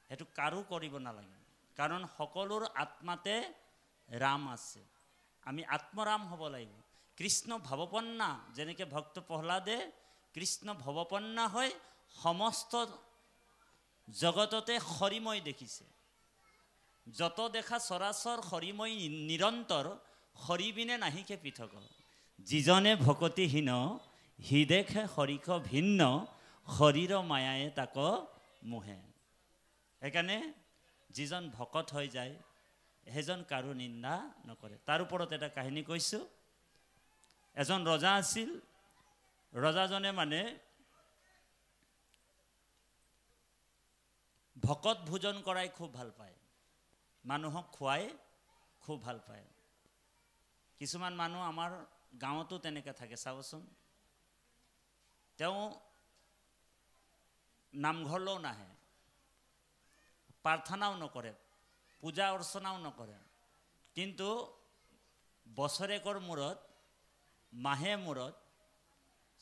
সেইটো কাৰো কৰিব নালাগে। কাৰণ সকলোৰ আত্মাতে ৰাম আছে। আমি আত্মৰাম হ'ব লাগিব। কৃষ্ণ ভৱপন্না, যেনেকৈ ভক্ত প্ৰহ্লাদে কৃষ্ণ ভৱপন্না হৈ সমস্ত জগততে হৰিময় দেখিছে। যত দেখা চৰাচৰ হৰিময় নিৰন্তৰ, হৰিবিনে নাহিকে পৃথক। যিজনে ভকতিহীন সি দেখে হৰিক ভিন্ন, হৰিৰ মায়ায়ে তাক মোহে। সেইকাৰণে যিজন ভকত হৈ যায় সেইজন কাৰো নিন্দা নকৰে। তাৰ ওপৰত এটা কাহিনী কৈছোঁ। এজন ৰজা আছিল। ৰজাজনে মানে ভকত ভোজন কৰাই খুব ভাল পায়, মানুহক খুৱাই খুব ভাল পায়। কিছুমান মানুহ আমাৰ গাঁৱতো তেনেকৈ থাকে চাবচোন। তেওঁ নামঘৰলৈও নাহে, প্ৰাৰ্থনাও নকৰে, পূজা অৰ্চনাও নকৰে, কিন্তু বছৰেকৰ মূৰত, মাহে মূৰত,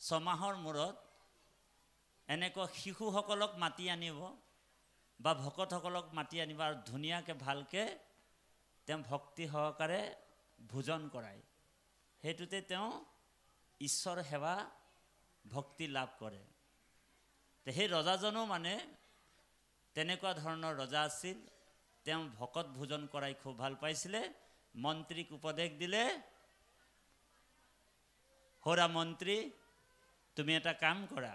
ছমাহৰ মূৰত এনেকুৱা শিশুসকলক মাতি আনিব বা ভকতসকলক মাতি আনিব আৰু ধুনীয়াকৈ ভালকৈ তেওঁ ভক্তি সহকাৰে ভোজন কৰায়। সেইটোতে তেওঁ ঈশ্বৰ সেৱা ভক্তি লাভ কৰে। সেই ৰজাজনো মানে তেনেকুৱা ধৰণৰ ৰজা আছিল। তেওঁ ভকত ভোজন কৰাই খুব ভাল পাইছিলে। মন্ত্ৰীক উপদেশ দিলে, হৰা মন্ত্ৰী তুমি এটা কাম কৰা।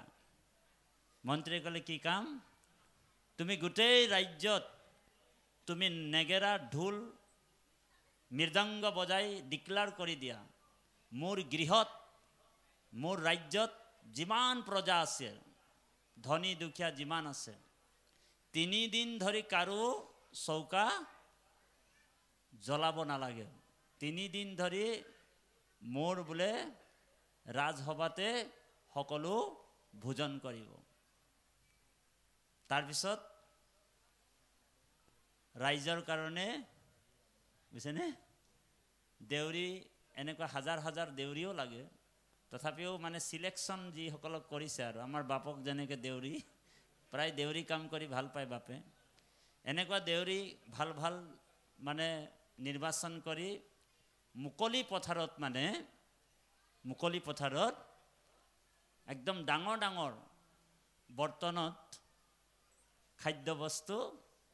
মন্ত্ৰীয়ে ক'লে, কি কাম? তুমি গোটেই ৰাজ্যত তুমি নেগেৰা ঢোল মৃদংগ বজাই ডিক্লাৰ কৰি দিয়া, মোৰ গৃহত, মোৰ ৰাজ্যত যিমান প্ৰজা আছে, ধনী দুখীয়া যিমান আছে, 3 দিন ধৰি কাৰো চৌকা জ্বলাব নালাগে। 3 দিন ধৰি মোৰ বোলে ৰাজসভাতে সকলো ভোজন কৰিব। তাৰপিছত ৰাইজৰ কাৰণে বুজিছেনে, দেউৰী এনেকুৱা হাজাৰ হাজাৰ দেউৰীও লাগে। তথাপিও মানে চিলেকশ্যন যিসকলক কৰিছে, আৰু আমাৰ বাপক যেনেকৈ দেউৰী, প্ৰায় দেউৰী কাম কৰি ভাল পায় বাপে, এনেকুৱা দেউৰী ভাল ভাল মানে নিৰ্বাচন কৰি মুকলি পথাৰত মানে মুকলি পথাৰত একদম ডাঙৰ ডাঙৰ বৰ্তনত খাদ্য বস্তু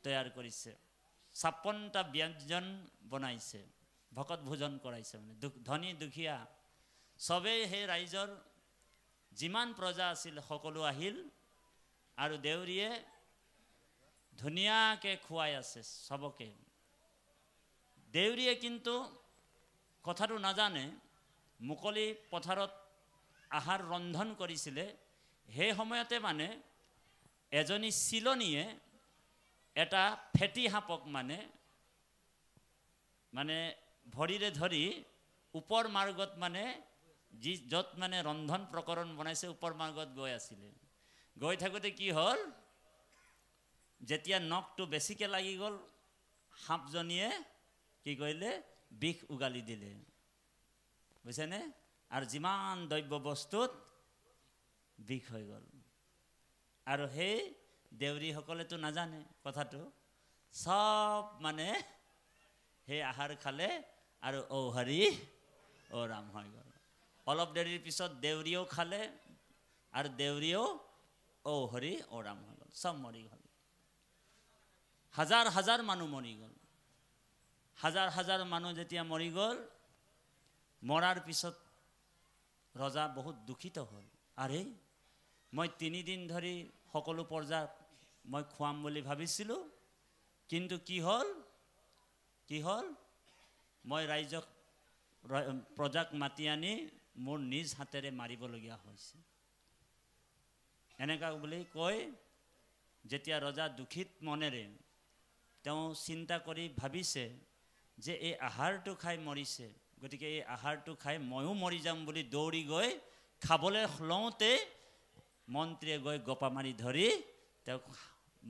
তৈয়াৰ কৰিছে 56টা ব্যঞ্জন বনাইছে ভকত ভোজন কৰাইছে মানে ধনী দুখীয়া সবেই সেই ৰাইজৰ যিমান প্ৰজা আছিল সকলো আহিল আৰু দেউৰীয়ে ধুনীয়াকৈ খুৱাই আছে সবকে দেউৰীয়ে কিন্তু কথাটো নাজানে মুকলি পথাৰত আহাৰ ৰন্ধন কৰিছিলে সেই সময়তে মানে এজনী চিলনীয়ে এটা ফেটি সাপক মানে ভৰিৰে ধৰি ওপৰ মাৰ্গত মানে য'ত মানে ৰন্ধন প্ৰকৰণ বনাইছে ওপৰ মাৰ্গত গৈ আছিলে গৈ থাকোঁতে কি হ'ল যেতিয়া নখটো বেছিকৈ লাগি গ'ল সাপজনীয়ে কি কৰিলে বিষ উগালি দিলে বুজিছেনে আৰু যিমান দ্ৰব্য বস্তুত বিষ হৈ গ'ল আৰু সেই দেউৰীসকলেতো নাজানে কথাটো সব মানে সেই আহাৰ খালে আৰু ঔ হৰি ঔ ৰাম হৈ গ'ল অলপ দেৰিৰ পিছত দেউৰীয়েও খালে আৰু দেউৰীয়েও ঔ হৰি ঔ ৰাম হৈ গ'ল সব মৰি গ'ল হাজাৰ হাজাৰ মানুহ মৰি গ'ল হাজাৰ হাজাৰ মানুহ যেতিয়া মৰি গ'ল মৰাৰ পিছত ৰজা বহুত দুখিত হ'ল আৰে মই 3 দিন ধৰি সকলো প্ৰজা মই খুৱাম বুলি ভাবিছিলোঁ কিন্তু কি হ'ল মই ৰাইজক প্ৰজাক মাতি আনি মোৰ নিজ হাতেৰে মাৰিবলগীয়া হৈছে এনেকা বুলি কৈ যেতিয়া ৰজা দুখিত মনেৰে তেওঁ চিন্তা কৰি ভাবিছে যে এই আহাৰটো খাই মৰিছে গতিকে এই আহাৰটো খাই ময়ো মৰি যাম বুলি দৌৰি গৈ খাবলৈ লওঁতে মন্ত্ৰীয়ে গৈ গপা মাৰি ধৰি তেওঁক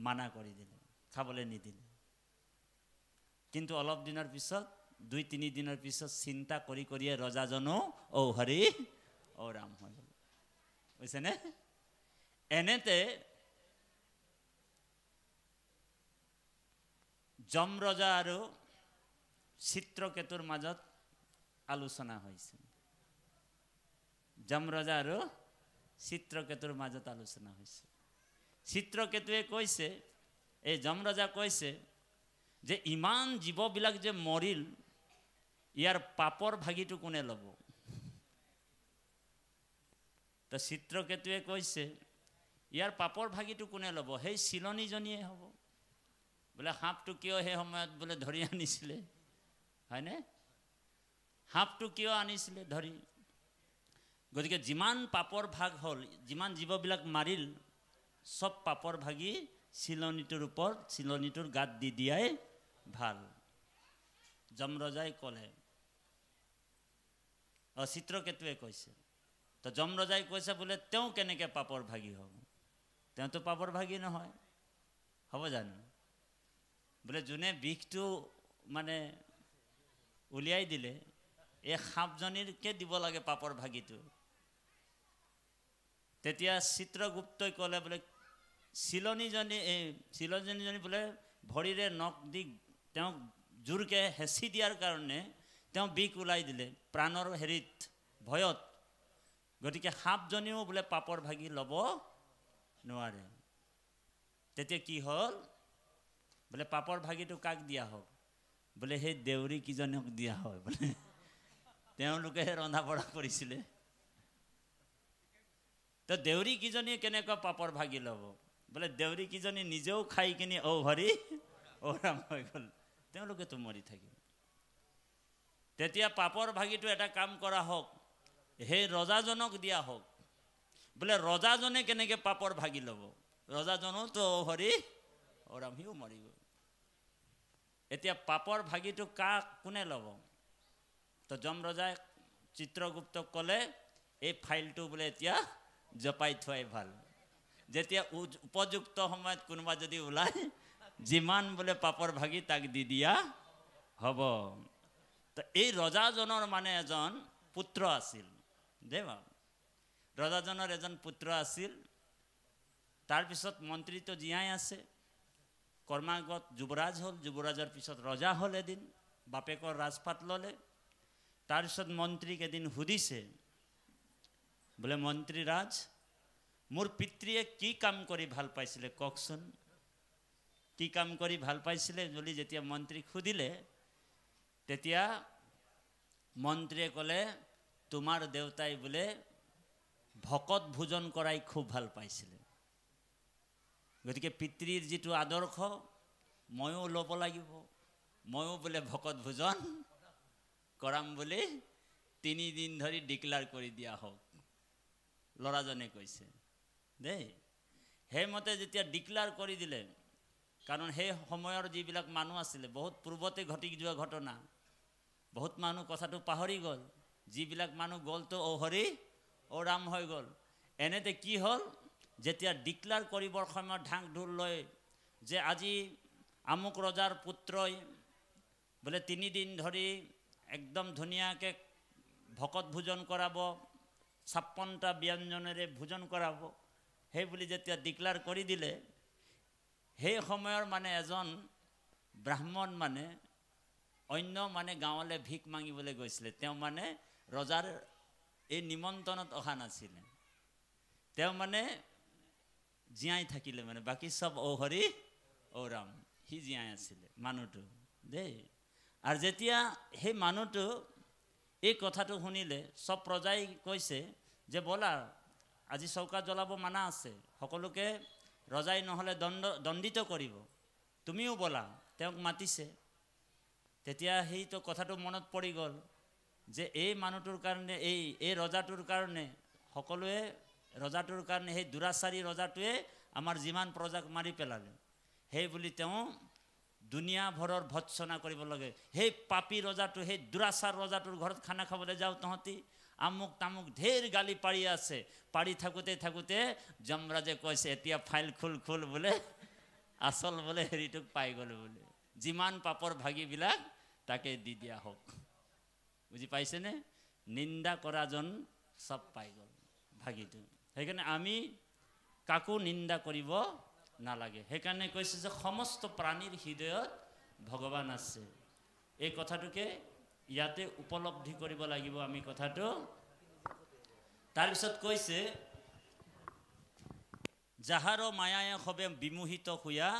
মানা কৰি দিলে খাবলৈ নিদিলে কিন্তু অলপ দিনৰ পিছত 2-3 দিনৰ পিছত চিন্তা কৰিয়ে ৰজাজনো ঔ হৰি ঔ ৰাম হৈ গ'ল বুজিছেনে এনেতে যম ৰজা আৰু চিত্ৰকেতুৰ মাজত আলোচনা হৈছে যম ৰজা আৰু চিত্ৰকেতুৰ মাজত আলোচনা হৈছে চিত্ৰকেতুৱে কৈছে এই যম ৰজা কৈছে যে ইমান জীৱবিলাক যে মৰিল ইয়াৰ পাপৰ ভাগিটো কোনে ল'ব তো চিত্ৰকেতুৱে কৈছে ইয়াৰ পাপৰ ভাগিটো কোনে ল'ব সেই চিলনীজনীয়ে হ'ব বোলে সাপটো কিয় সেই সময়ত বোলে ধৰি আনিছিলে হয়নে সাপটো কিয় আনিছিলে ধৰি গতিকে যিমান পাপৰ ভাগ হ'ল যিমান জীৱবিলাক মাৰিল সব পাপৰ ভাগি চিলনীটোৰ ওপৰত চিলনীটোৰ গাত দি দিয়াই ভাল যম ৰজাই ক'লে চিত্ৰকেতুৱে কৈছে তো যম ৰজাই কৈছে বোলে তেওঁ কেনেকৈ পাপৰ ভাগি হ'ব তেওঁতো পাপৰ ভাগি নহয় হ'ব জানো বোলে যোনে বিষটো মানে উলিয়াই দিলে এই সাপজনীৰকে দিব লাগে পাপৰ ভাগিটো তেতিয়া চিত্ৰগুপ্তই ক'লে বোলে চিলনীজনী বোলে ভৰিৰে নখ দি তেওঁক জোৰকৈ হেঁচি দিয়াৰ কাৰণে তেওঁ বিষ ওলাই দিলে প্ৰাণৰ হেৰিত ভয়ত গতিকে সাপজনীও বোলে পাপৰ ভাগি ল'ব নোৱাৰে তেতিয়া কি হ'ল বোলে পাপৰ ভাগিটো কাক দিয়া হওক বোলে সেই দেউৰী কিজনক দিয়া হয় বোলে তেওঁলোকে ৰন্ধা বঢ়া কৰিছিলে তো দেউৰী কিজনীয়ে কেনেকুৱা পাপৰ ভাগি ল'ব বোলে দেউৰী কিজনী নিজেও খাই কিনি ঔ হৰি ঔ ৰাম হৈ গ'ল তেওঁলোকেতো মৰি থাকিল তেতিয়া পাপৰ ভাগিটো এটা কাম কৰা হওক সেই ৰজাজনক দিয়া হওক বোলে ৰজাজনে কেনেকৈ পাপৰ ভাগি ল'ব ৰজাজনো তো ঔ হৰি ঔ ৰাম সিও মৰি গ'ল এতিয়া পাপৰ ভাগিটো কাক কোনে ল'ব তো যম ৰজাই চিত্ৰগুপ্তক ক'লে এই ফাইলটো বোলে এতিয়া জপাই থোৱাই ভাল যেতিয়া উপযুক্ত সময়ত কোনোবা যদি ওলায় যিমান বোলে পাপৰ ভাগি তাক দি দিয়া হ'ব তো এই ৰজাজনৰ মানে এজন পুত্ৰ আছিল দেৱা ৰজাজনৰ এজন পুত্ৰ আছিল তাৰপিছত মন্ত্ৰীটো জীয়াই আছে কৰ্মাগত যুৱৰাজ হ'ল যুৱৰাজৰ পিছত ৰজা হ'ল এদিন বাপেকৰ ৰাজপাট ল'লে। তাৰপিছত মন্ত্ৰীক এদিন সুধিছে, বোলে মন্ত্ৰীৰাজ, মোৰ পিতৃয়ে কি কাম কৰি ভাল পাইছিলে কওকচোন, কি কাম কৰি ভাল পাইছিলে বুলি যেতিয়া মন্ত্ৰীক সুধিলে, তেতিয়া মন্ত্ৰীয়ে ক'লে, তোমাৰ দেউতাই বোলে ভকত ভোজন কৰাই খুব ভাল পাইছিলে। গতিকে পিতৃৰ যিটো আদৰ্শ ময়ো ল'ব লাগিব, ময়ো বোলে ভকত ভোজন কৰাম বুলি 3 দিন ধৰি ডিক্লেয়াৰ কৰি দিয়া হওক, ল'ৰাজনে কৈছে দেই। সেইমতে যেতিয়া ডিক্লেয়াৰ কৰি দিলে, কাৰণ সেই সময়ৰ যিবিলাক মানুহ আছিলে বহুত পূৰ্বতে ঘটি যোৱা ঘটনা, বহুত মানুহ কথাটো পাহৰি গ'ল, যিবিলাক মানুহ গ'লতো অ হৰি অ ৰাম হৈ গ'ল। এনেতে কি হ'ল, যেতিয়া ডিক্লেয়াৰ কৰিবৰ সময়ত ঢাক ঢোল লৈ যে আজি আমুক ৰজাৰ পুত্ৰই বোলে 3 দিন ধৰি একদম ধুনীয়াকৈ ভকত ভোজন কৰাব, 56টা ব্যঞ্জনেৰে ভোজন কৰাব, সেই বুলি যেতিয়া ডিক্লেয়াৰ কৰি দিলে, সেই সময়ৰ মানে এজন ব্ৰাহ্মণ মানে অন্য মানে গাঁৱলৈ ভিক মাগিবলৈ গৈছিলে। তেওঁ মানে ৰজাৰ এই নিমন্ত্ৰণত অহা নাছিলে, তেওঁ মানে জীয়াই থাকিলে, মানে বাকী চব অ হৰি অ ৰাম, সি জীয়াই আছিলে মানুহটো দেই। আৰু যেতিয়া সেই মানুহটো এই কথাটো শুনিলে, চব প্ৰজাই কৈছে যে ব'লা আজি চৌকা জ্বলাব মানা আছে, সকলোকে ৰজাই নহ'লে দণ্ডিত কৰিব, তুমিও ব'লা, তেওঁক মাতিছে। তেতিয়া সেইটো কথাটো মনত পৰি গ'ল যে এই মানুহটোৰ কাৰণে, এই ৰজাটোৰ কাৰণে, সকলোৱে ৰজাটোৰ কাৰণে, সেই দুৰাচাৰী ৰজাটোৱে আমাৰ যিমান প্ৰজাক মাৰি পেলালে, সেই বুলি তেওঁ দুনিয়াভৰৰ ভৎসনা কৰিব লাগে। সেই পাপী ৰজাটো, সেই দুৰাচাৰ ৰজাটোৰ ঘৰত খানা খাবলৈ যাওঁ, তহঁতি আমুক তামুক ঢেৰ গালি পাৰি আছে, পাৰি থাকোঁতে যমৰাজে কৈছে এতিয়া ফাইল খোল বোলে, আচল বোলে হেৰিটোক পাই গ'লো বোলে, যিমান পাপৰ ভাগীবিলাক তাকে দি দিয়া হওক। বুজি পাইছেনে? নিন্দা কৰাজন চব পাই গ'ল ভাগীটো। সেইকাৰণে আমি কাকো নিন্দা কৰিব নালাগে। সেইকাৰণে কৈছে যে সমস্ত প্ৰাণীৰ হৃদয়ত ভগৱান আছে। এই কথাটোকে ইয়াতে উপলব্ধি কৰিব লাগিব আমি কথাটো। তাৰপিছত কৈছে, যাহাৰ মায়ায়ে সবে বিমোহিত হোৱা,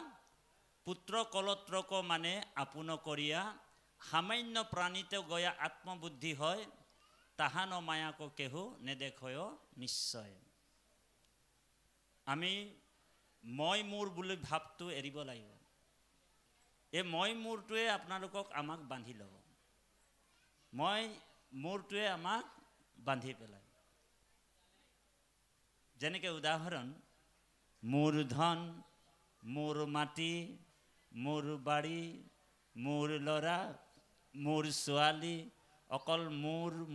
পুত্ৰ কলত্ৰক মানে আপোন কৰিয়া, সামান্য প্ৰাণীতে গয়া আত্মবুদ্ধি হয়, তাহান মায়াক কেহু নেদেখয় নিশ্চয়। আমি মই মোৰ বুলি ভাৱটো এৰিব লাগিব। এই মই মোৰটোৱে আপোনালোকক আমাক বান্ধি ল'ব, মই মোৰটোৱে আমাক বান্ধি পেলায়। যেনেকৈ উদাহৰণ, মোৰ ধন, মোৰ মাটি, মোৰ বাৰী, মোৰ ল'ৰা, মোৰ ছোৱালী, অকল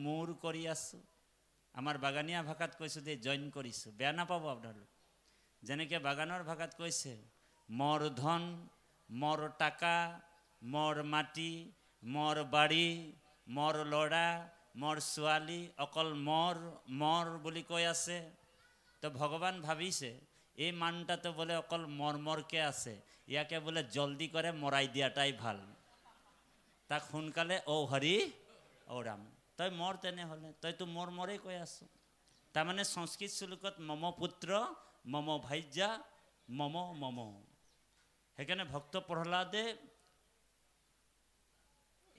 মোৰ কৰি আছোঁ। আমাৰ বাগানীয়া ভাষাত কৈছোঁ যে জইন কৰিছোঁ, বেয়া নাপাব আপোনালোক। যেনেকৈ বাগানৰ ভাষাত কৈছে, মোৰ ধন, মোৰ টাকা, মোৰ মাটি, মোৰ বাৰী, মোৰ ল'ৰা, মোৰ ছোৱালী, অকল মোৰ বুলি কৈ আছে। তো ভগৱান ভাবিছে এই মানটাতো বোলে অকল মৰকে আছে, ইয়াকে বোলে জলদি কৰে মৰাই দিয়াটাই ভাল, তাক সোনকালে অ হৰি অ ৰাম, তই মৰ তেনেহ'লে, তইতো মৰে কৈ আছো। তাৰমানে সংস্কৃত শ্লোকত মম পুত্ৰ, মম ভাইজা, মম। সেইকাৰণে ভক্ত প্ৰহ্লাদে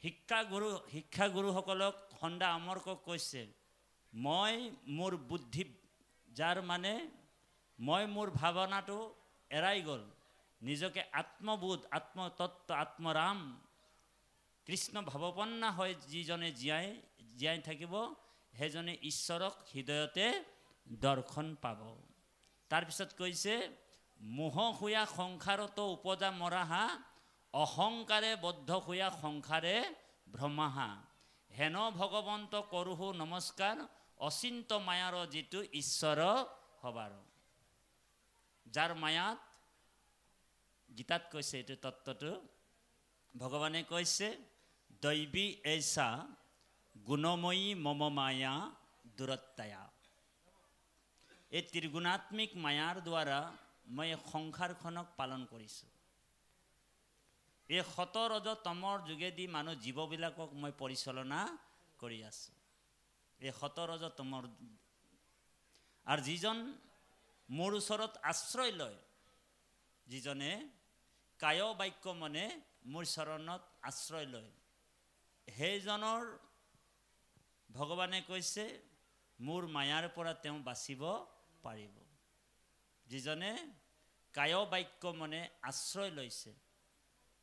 শিক্ষাগুৰুসকলক সন্দা আমৰকক কৈছে, মই মোৰ বুদ্ধি, যাৰ মানে মই মোৰ ভাৱনাটো এৰাই গ'ল, নিজকে আত্মবোধ, আত্মতত্ত্ব, আত্মৰাম, কৃষ্ণ ভাৱপন্না হৈ যিজনে জীয়াই থাকিব, সেইজনে ঈশ্বৰক হৃদয়তে দৰ্শন পাব। তাৰপিছত কৈছে, মোহ হোৱা সংসাৰতো উপজা মৰাহা, অহংকাৰে বদ্ধ হোৱা সংসাৰে ভ্ৰমাহা, হেন ভগৱন্ত কৰোহু নমস্কাৰ, অচিন্ত মায়াৰ যিটো ঈশ্বৰ হবাৰ। যাৰ মায়াত, গীতাত কৈছে এইটো তত্ত্বটো, ভগৱানে কৈছে, দৈবী এইচা গুণময়ী মম মায়া দূৰত্বয়া। এই ত্ৰিগুণাত্মিক মায়াৰ দ্বাৰা মই সংসাৰখনক পালন কৰিছোঁ। এই সত ৰজ তমৰ যোগেদি মানুহ জীৱবিলাকক মই পৰিচালনা কৰি আছোঁ এই সত ৰজ তমৰ আৰু যিজন মোৰ ওচৰত আশ্ৰয় লয় যিজনে কায় বাক্য মনে মোৰ চৰণত আশ্ৰয় লয় সেইজনৰ ভগৱানে কৈছে মোৰ মায়াৰ পৰা তেওঁ বাচিব পাৰিব যিজনে কায় বাক্য মনে আশ্ৰয় লৈছে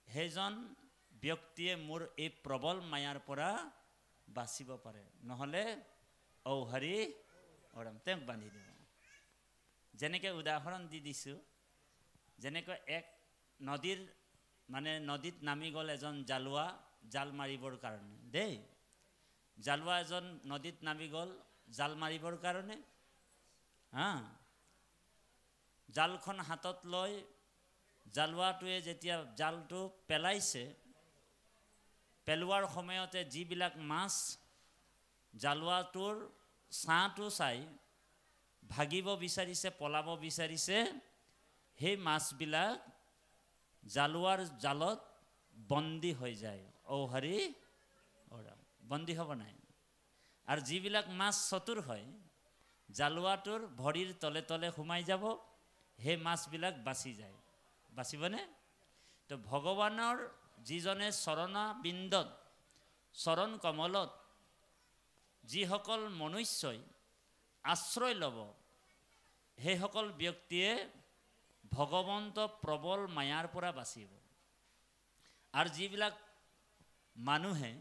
সেইজন ব্যক্তিয়ে মোৰ এই প্ৰবল মায়াৰ পৰা বাচিব পাৰে নহলে ঔ হৰি ওৰাম তেওঁক বান্ধি দিব যেনেকৈ উদাহৰণ দি দিছোঁ যেনেকৈ এক নদীৰ মানে নদীত নামি গ'ল এজন জালুৱা জাল মাৰিবৰ কাৰণে দেই জালুৱা এজন নদীত নামি গ'ল জাল মাৰিবৰ কাৰণে জালখন হাতত লৈ জালুৱাটোৱে যেতিয়া জালটো পেলাইছে পেলোৱাৰ সময়তে যিবিলাক মাছ জালুৱাটোৰ ছাঁটো চাই ভাগিব বিচাৰিছে পলাব বিচাৰিছে সেই মাছবিলাক জালুৱাৰ জালত বন্দী হৈ যায় ঔ হৰি ওৰাম বন্দী হ'ব নাই আৰু যিবিলাক মাছ চতুৰ হয় জালুৱাটোৰ ভৰিৰ তলে তলে সোমাই যাব সেই মাছবিলাক বাচি যায় বাচিবনে তো ভগৱানৰ যিজনে চৰণাবিন্দত চৰণ কমলত যিসকল মনুষ্যই আশ্ৰয় ল'ব সেইসকল ব্যক্তিয়ে ভগৱন্ত প্ৰবল মায়াৰ পৰা বাচিব আৰু যিবিলাক মানুহে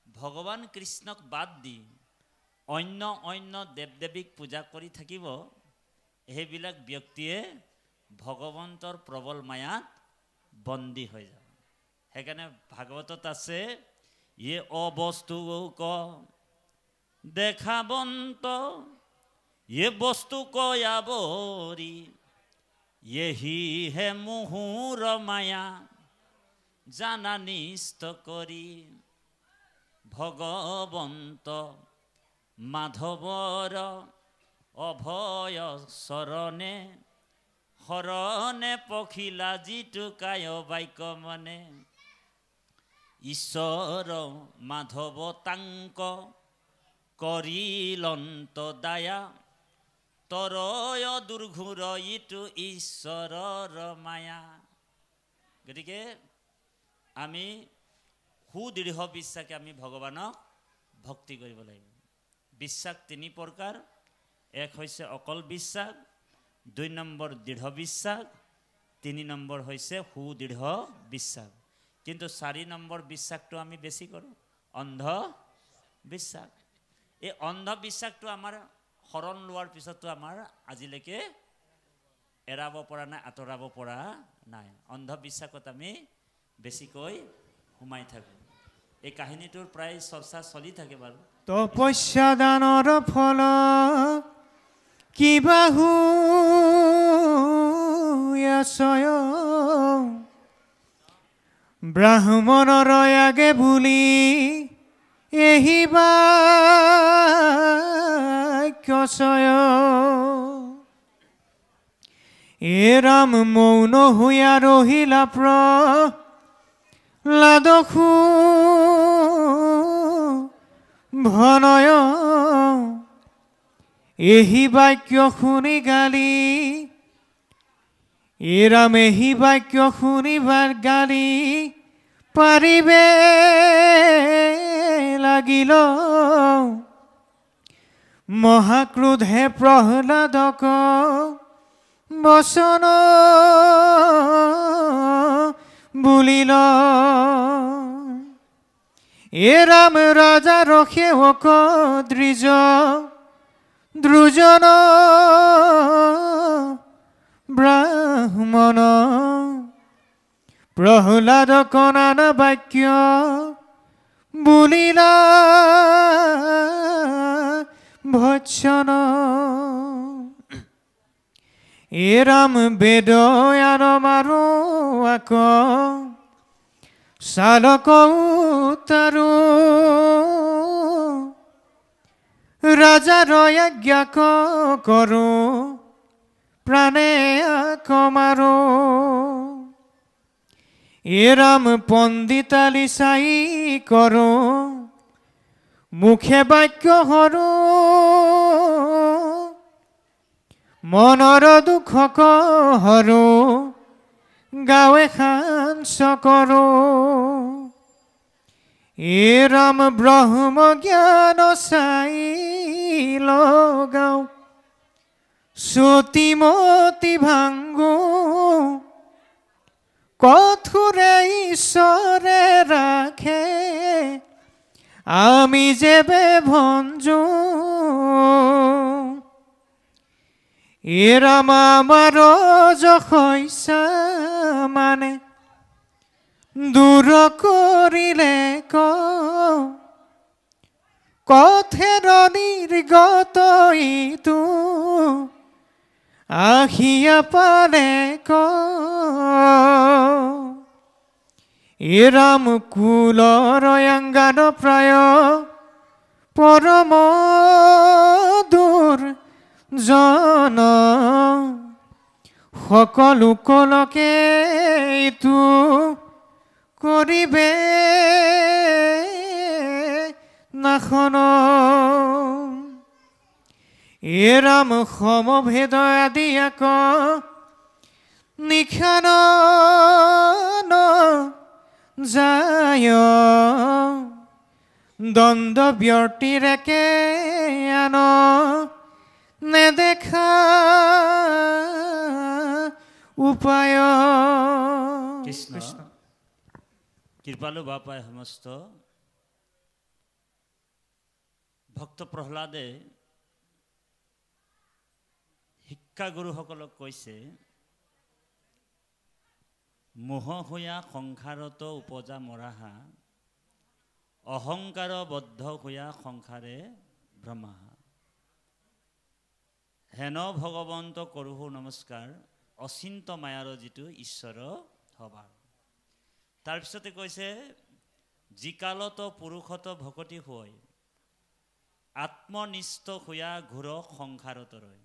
ভগৱান কৃষ্ণক বাদ দি অন্য অন্য দেৱ দেৱীক পূজা কৰি থাকিব সেইবিলাক ব্যক্তিয়ে ভগৱন্তৰ প্ৰবল মায়াত বন্দী হৈ যাব সেইকাৰণে ভাগৱতত আছে ইয়ে অবস্তু ক দেখাবন্ত ইয়ে বস্তু কয়াবৰি ইয়েহি হে মুহুৰ মায়া জানা নিষ্ট কৰি ভগৱন্ত মাধৱৰ অভয় চৰণে শৰণে পখিলা যিটো কায় বাক্য মনে ঈশ্বৰ মাধৱ তাংক কৰিলন্ত দায়া তৰয় দুৰ্ঘুৰ ইটো ঈশ্বৰৰ মায়া গতিকে আমি সুদৃঢ় বিশ্বাসে আমি ভগৱানক ভক্তি কৰিব লাগিব বিশ্বাস তিনি প্ৰকাৰ এক হৈছে অকল বিশ্বাস দুই নম্বৰ দৃঢ় বিশ্বাস তিনি নম্বৰ হৈছে সুদৃঢ় বিশ্বাস কিন্তু চাৰি নম্বৰ বিশ্বাসটো আমি বেছি কৰোঁ অন্ধ বিশ্বাস এই অন্ধ বিশ্বাসটো আমাৰ শৰণ লোৱাৰ পিছতো আমাৰ আজিলৈকে এৰাব পৰা নাই আঁতৰাব পৰা নাই অন্ধবিশ্বাসত আমি বেছিকৈ সোমাই থাকোঁ এই কাহিনীটোৰ প্ৰায় চৰ্চা চলি থাকে বাৰু তপস্যা দানৰ ফল কিবা হুয়াশয় ব্ৰাহ্মণৰ আগে বুলি এহি বাক্যচয় এ ৰাম মৌন হুয়া ৰহিলা প্ৰহ্লাদসু ভনয় এহি বাক্য শুনি গালি এ ৰাম এহি বাক্য শুনিবাৰ গালি পাৰিবে লাগিল মহাক্ৰোধে প্ৰহ্লাদক বচন বুলিল এ ৰাম ৰাজা সেৱক দ্ৰুজন ব্ৰাহ্মণ প্ৰহ্লাদক নানা বাক্য বুলিলা ভৎসন এ ৰাম বেদ আৰু মাৰো আক চালক উতাৰো ৰাজাৰ আজ্ঞাক কৰো প্ৰাণে আক মাৰো এৰাম পণ্ডিতালি চাই কৰো মুখে বাক্য হৰো মনৰ দুখক হৰো গাৱে খাঞ্চ কৰো এৰাম ব্ৰহ্ম জ্ঞান চাই লগাও শ্ৰুতিমতি ভাঙ্গো কথুৰে ঈশ্বৰে ৰাখে আমি যেবে ভঞ্জু এৰাম আমাৰ যশৈছা মানে দূৰ কৰিলে কথেৰ নিৰ্গত ইটো আহিয়া পালে এৰাম কুলৰ অঙ্গান প্ৰায় পৰম দূৰ জন সকলো কলকে ইটো কৰিবে নাখন এৰাম সমভেদ আদি আক নিখান যায় দ্বন্দ্ব ব্যক্তিৰ একে আন নেদেখা উপায় কৃষ্ণ কৃপালু বাপাই সমস্ত ভক্ত প্ৰহ্লাদে শিক্ষাগুৰুসকলক কৈছে মোহ হোৱা সংসাৰত উপজা মৰাহা অহংকাৰ বদ্ধ হোৱা সংসাৰে ভ্ৰমাহা হেন ভগৱন্ত কৰোঁ নমস্কাৰ অচিন্ত মায়াৰ যিটো ঈশ্বৰ হবাৰ তাৰপিছতে কৈছে যিকালত পুৰুষত ভকতি হয় আত্মনিষ্ঠ হোৱা ঘোৰ সংসাৰত ৰয়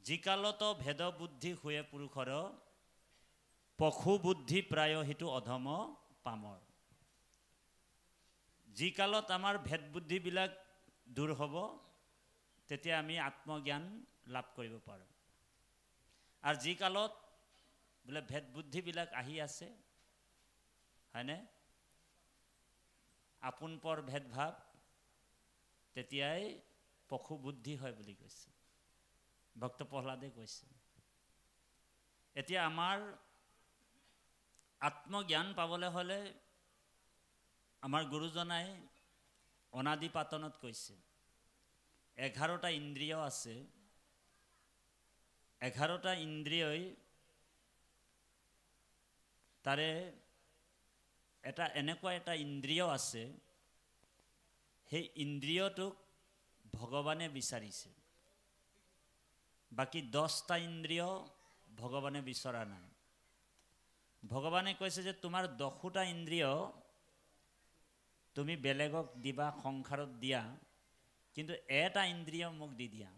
যিকালত ভেদ বুদ্ধি হোৱে পুৰুষৰ পশু বুদ্ধি প্ৰায় সেইটো অধম পামৰ যিকালত আমাৰ ভেদ বুদ্ধিবিলাক দূৰ হ'ব তেতিয়া আমি আত্মজ্ঞান লাভ কৰিব পাৰোঁ আৰু যি কালত বোলে ভেদ বুদ্ধিবিলাক আহি আছে হয়নে আপোন পৰ ভেদভাৱ তেতিয়াই পশু বুদ্ধি হয় বুলি কৈছে ভক্ত প্ৰহ্লাদে কৈছে এতিয়া আমাৰ আত্মজ্ঞান পাবলৈ হ'লে আমাৰ গুৰুজনাই অনাদি পাতনত কৈছে 11টা ইন্দ্ৰিয় আছে 11টা ইন্দ্ৰিয়ই তাৰে এটা এনেকুৱা এটা ইন্দ্ৰিয় আছে সেই ইন্দ্ৰিয়টোক ভগৱানে বিচাৰিছে বাকি 10টা ইন্দ্ৰিয় ভগৱানে বিচৰা নাই ভগৱানে কৈছে যে তোমাৰ 10টা ইন্দ্ৰিয় তুমি বেলেগক দিবা সংসাৰত দিয়া কিন্তু এটা ইন্দ্ৰিয় মোক দি দিয়া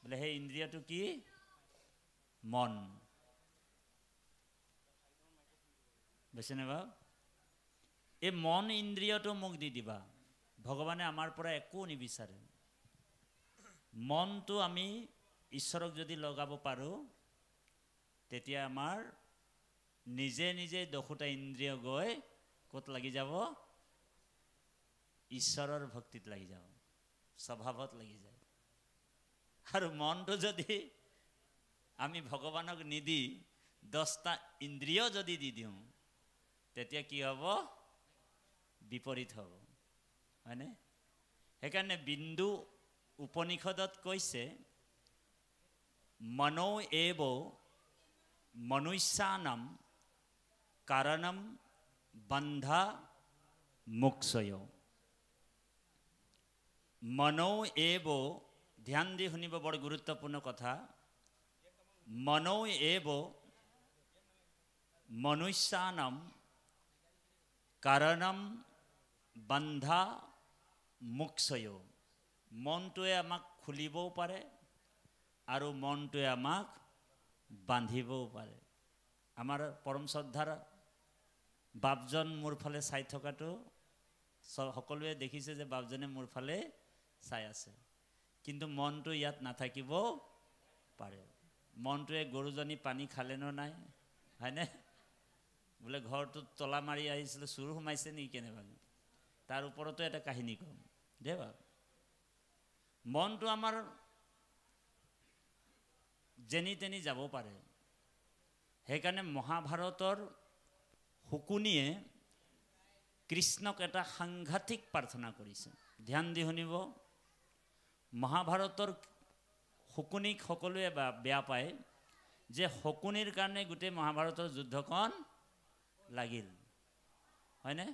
বলে সেই ইন্দ্ৰিয়টো কি মন বেছেনে বা এই মন ইন্দ্ৰিয়টো মোক দি দিবা ভগৱানে আমাৰ পৰা একো নিবিচাৰে মনটো আমি ঈশ্বৰক যদি লগাব পাৰো তেতিয়া আমাৰ নিজে নিজে 10টা ইন্দ্ৰিয় গৈ কত লাগি যাব ঈশ্বৰৰ ভক্তিত লাগি যাব স্বভাৱত লাগি যায় আৰু মনটো যদি আমি ভগৱানক নিদি 10টা ইন্দ্ৰিয় যদি দি দিওঁ তেতিয়া কি হ'ব বিপৰীত হ'ব হয়নে সেইকাৰণে বিন্দু উপনিষদত কৈছে মনো এব মনুষ্যানাম কাৰণম বন্ধা মোক্ষয় মনো এব ধ্যান দি শুনিব বৰ গুৰুত্বপূৰ্ণ কথা মনো এব মনুষ্যানাম কাৰণম বন্ধা মোক্ষয় মনটোৱে আমাক খুলিবও পাৰে আৰু মনটোৱে আমাক বান্ধিবও পাৰে। আমাৰ পৰম শ্ৰদ্ধাৰ বাপজন মোৰ ফালে চাই থকাটো সকলোৱে দেখিছে যে বাপজনে মোৰ ফালে চাই আছে, কিন্তু মনটো ইয়াত নাথাকিব পাৰে। মনটোৱে গৰুজনী পানী খালে নে নাই, হয়নে? বোলে ঘৰটোত তলা মাৰি আহিছিলে, চুৰ সোমাইছে নেকি কেনেবাকৈ, তাৰ ওপৰতো এটা কাহিনী ক'ম দে বাৰু। মনটো আমাৰ যেনি তেনি যাব পাৰে। সেইকাৰণে মহাভাৰতৰ শকুনিয়ে কৃষ্ণক এটা সাংঘাতিক প্ৰাৰ্থনা কৰিছে। ধ্যান দি শুনিব। মহাভাৰতৰ শকুনিক সকলোৱে বেয়া পায় যে শকুনিৰ কাৰণে গোটেই মহাভাৰতৰ যুদ্ধখন লাগিল, হয়নে?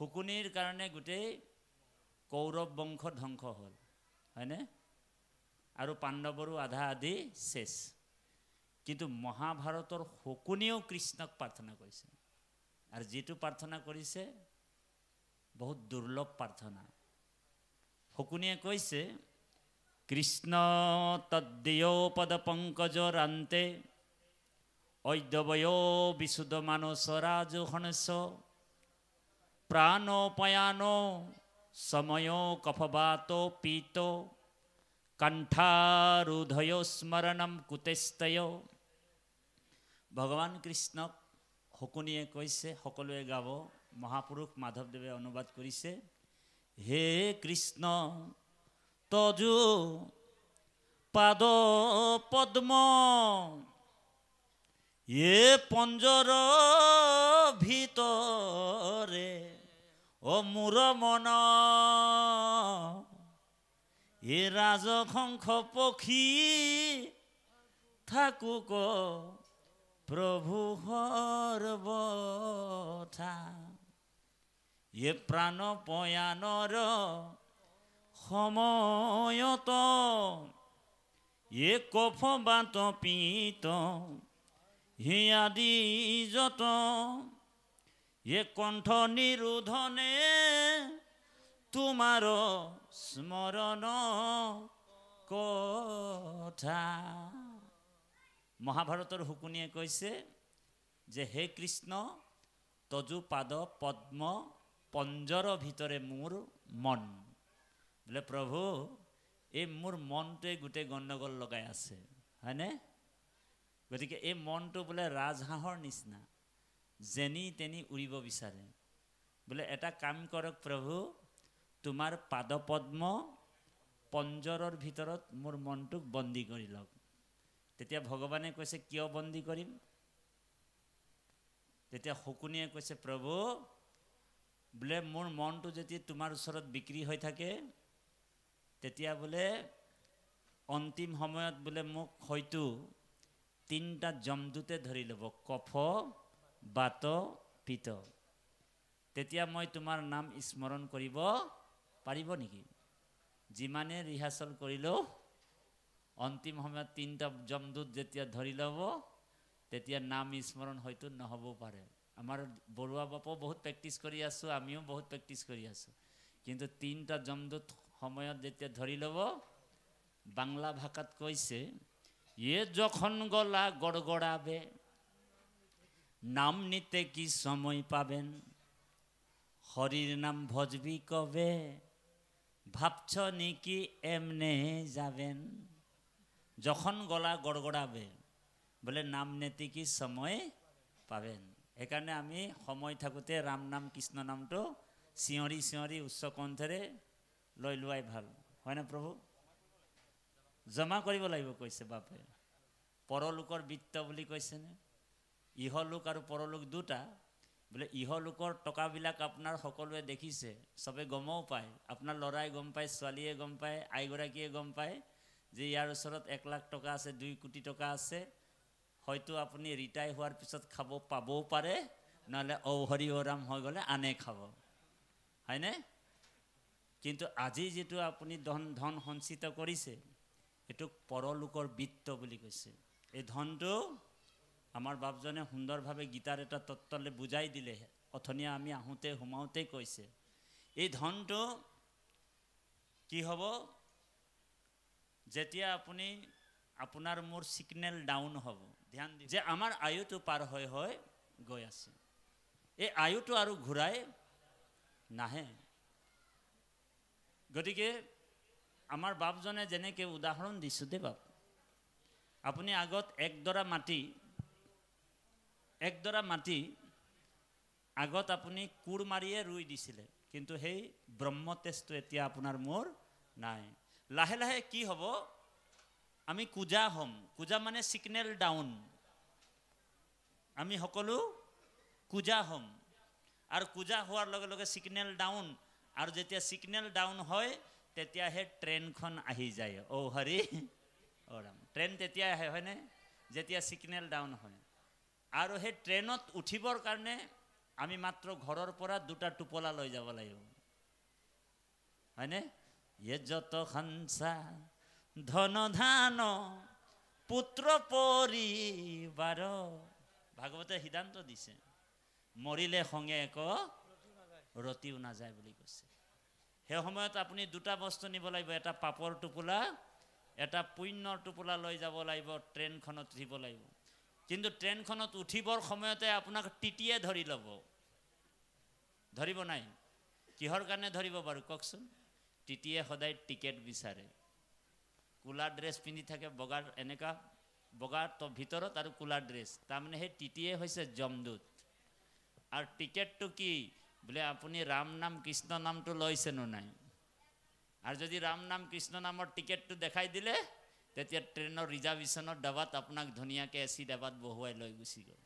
শকুনিৰ কাৰণে গোটেই কৌৰৱ বংশ ধ্বংস হ'ল, হয়নে? আৰু পাণ্ডৱৰো আধা আধি শেষ। কিন্তু মহাভাৰতৰ শকুনিয়েও কৃষ্ণক প্ৰাৰ্থনা কৰিছে, আৰু যিটো প্ৰাৰ্থনা কৰিছে বহুত দুৰ্লভ প্ৰাৰ্থনা। শকুনিয়ে কৈছে, কৃষ্ণ তদ্দেয় পদ পংকজৰান্তে ঐদবয় বিশুদ্ধ মানস ৰাজহংস প্ৰাণোপয়ান সময় কফবাত পীত কণ্ঠাৰুধয় স্মৰণম কুতেস্তয়। ভগৱান কৃষ্ণক শকুনিয়ে কৈছে, সকলোৱে গাব, মহাপুৰুষ মাধৱদেৱে অনুবাদ কৰিছে, হে কৃষ্ণ তজু পাদ পদ্ম এ পঞ্জৰ ভিতৰে ও মোৰ মন এ ৰাজহংস পক্ষী থাকুক প্ৰভু সৰ্বথা। এ প্ৰাণ পয়ানৰ সময়ত এ কফবাত পীত হিয়াদি যত এ কণ্ঠ নিৰোধনে তোমাৰ স্মৰণ কথা। মহাভাৰতৰ শকুনিয়ে কৈছে যে হে কৃষ্ণ তজু পাদ পদ্ম পঞ্জৰ ভিতৰে মোৰ মন। বোলে প্ৰভু, এই মোৰ মনটোৱে গোটেই গণ্ডগোল লগাই আছে, হয়নে? গতিকে এই মনটো বোলে ৰাজহাঁহৰ নিচিনা, যেনি তেনি উৰিব বিচাৰে। বোলে এটা কাম কৰক প্ৰভু, তোমাৰ পাদপদ্ম পঞ্জৰৰ ভিতৰত মোৰ মনটোক বন্দী কৰি লওক। তেতিয়া ভগৱানে কৈছে, কিয় বন্দী কৰিম? তেতিয়া শকুনিয়ে কৈছে, প্ৰভু বোলে মোৰ মনটো যেতিয়া তোমাৰ ওচৰত বিক্ৰী হৈ থাকে, তেতিয়া বোলে অন্তিম সময়ত বোলে মোক হয়তো 3টা যমদূতে ধৰি ল'ব, কফ বাত পিত। তেতিয়া মই তোমাৰ নাম স্মৰণ কৰিব পাৰিব নেকি? যিমানে ৰিহাৰ্চল কৰিলেও অন্তিম সময়ত 3টা যমদূত যেতিয়া ধৰি ল'ব, তেতিয়া নাম স্মৰণ হয়তো নহ'ব পাৰে। আমাৰ বৰুৱা বাপও বহুত প্ৰেক্টিছ কৰি আছোঁ, আমিও বহুত প্ৰেক্টিছ কৰি আছোঁ, কিন্তু 3টা যমদূত সময়ত যেতিয়া ধৰি ল'ব, বাংলা ভাষাত কৈছে, এ যখন গলা গড়গড়াবে নাম নিতে কি সময় পাবেন, হরির নাম ভজবি কবে ভাবছ নাকি এমনে যাবেন। যখন গলা গড়গড়াবে বলে নাম নিতে কি সময় পাবেন। সেইকাৰণে আমি সময় থাকোঁতে ৰাম নাম কৃষ্ণ নামটো চিঞৰি চিঞৰি উচ্চ কণ্ঠেৰে লৈ লোৱাই ভাল, হয়নে প্ৰভু? জমা কৰিব লাগিব কৈছে বাপে। পৰলোকৰ বৃত্ত বুলি কৈছেনে? ইহলোক আৰু পৰলোক দুটা। বোলে ইহলোকৰ টকাবিলাক আপোনাৰ সকলোৱে দেখিছে, চবে গমও পায়, আপোনাৰ ল'ৰাই গম পায়, ছোৱালীয়ে গম পায়, আইগৰাকীয়ে গম পায় যে ইয়াৰ ওচৰত 1 লাখ টকা আছে, 2 কোটি টকা আছে। হয়তো আপুনি ৰিটায়াৰ হোৱাৰ পিছত খাব পাবও পাৰে, নহ'লে হৰি ৰাম হৈ গ'লে আনে খাব, হয়নে? কিন্তু আজি যিটো আপুনি ধন সঞ্চিত কৰিছে, এইটোক পৰলোকৰ বৃত্ত বুলি কৈছে। এই ধনটো আমাৰ বাপজনে সুন্দৰভাৱে গীতাৰ এটা তত্ত্বলৈ বুজাই দিলে, অথনিয়া আমি আহোঁতে সোমাওঁতেই কৈছে। এই ধনটো কি হ'ব? যেতিয়া আপুনি আপোনাৰ মোৰ সিগনেল ডাউন হ'ব। ধ্যান দি যে আমাৰ আয়ুটো পাৰ হৈ গৈ আছে, এই আয়ুটো আৰু ঘূৰাই নাহে। গতিকে আমাৰ বাপজনে যেনেকৈ উদাহৰণ দিছোঁ দে বাপ, আপুনি আগত একডৰা মাটি আগত আপুনি কোৰ মাৰিয়ে ৰুই দিছিলে, কিন্তু সেই ব্ৰহ্ম তেজটো এতিয়া আপোনাৰ মোৰ নাই। লাহে লাহে কি হ'ব, আমি কুজা হ'ম। কুজা মানে সিগনেল ডাউন, আমি সকলো কুজা হ'ম। আৰু কুজা হোৱাৰ লগে লগে সিগনেল ডাউন, আৰু যেতিয়া সিগনেল ডাউন হয় তেতিয়াহে ট্ৰেইনখন আহি যায়। অ হৰি অ ৰাম, ট্ৰেইন তেতিয়া আহে হয়নে, যেতিয়া সিগনেল ডাউন হয়। আৰু সেই ট্ৰেইনত উঠিবৰ কাৰণে আমি মাত্ৰ ঘৰৰ পৰা 2টা টোপোলা লৈ যাব লাগিব, হয়নে? এ যত খানসা ধন ধান পুত্ৰ পৰিবাৰ, ভাগৱতে সিদ্ধান্ত দিছে, মৰিলে সংগে এক ৰতিও নাযায় বুলি কৈছে। সেই সময়ত আপুনি 2টা বস্তু নিব লাগিব, এটা পাপৰ টোপোলা, এটা পুণ্যৰ টোপোলা লৈ যাব লাগিব, ট্ৰেইনখনত উঠিব লাগিব। কিন্তু ট্ৰেইনখনত উঠিবৰ সময়তে আপোনাক টিটিয়ে ধৰি ল'ব, ধৰিব নাই? কিহৰ কাৰণে ধৰিব বাৰু কওকচোন? টিটিয়ে সদায় টিকেট বিচাৰে, কোলা ড্ৰেছ পিন্ধি থাকে, বগাৰ এনেকুৱা বগা ভিতৰত আৰু কোলা ড্ৰেছ, তাৰমানে সেই টিটিয়ে হৈছে যমদূত। আৰু টিকেটটো কি বোলে, আপুনি ৰাম নাম কৃষ্ণ নামটো লৈছেনো নাই? আৰু যদি ৰাম নাম কৃষ্ণ নামৰ টিকেটটো দেখাই দিলে, তেতিয়া ট্ৰেইনৰ ৰিজাৰ্ভেশ্যনৰ ডাবাত আপোনাক ধুনীয়াকৈ এচি ডাবাত বহুৱাই লৈ গুচি গ'ল।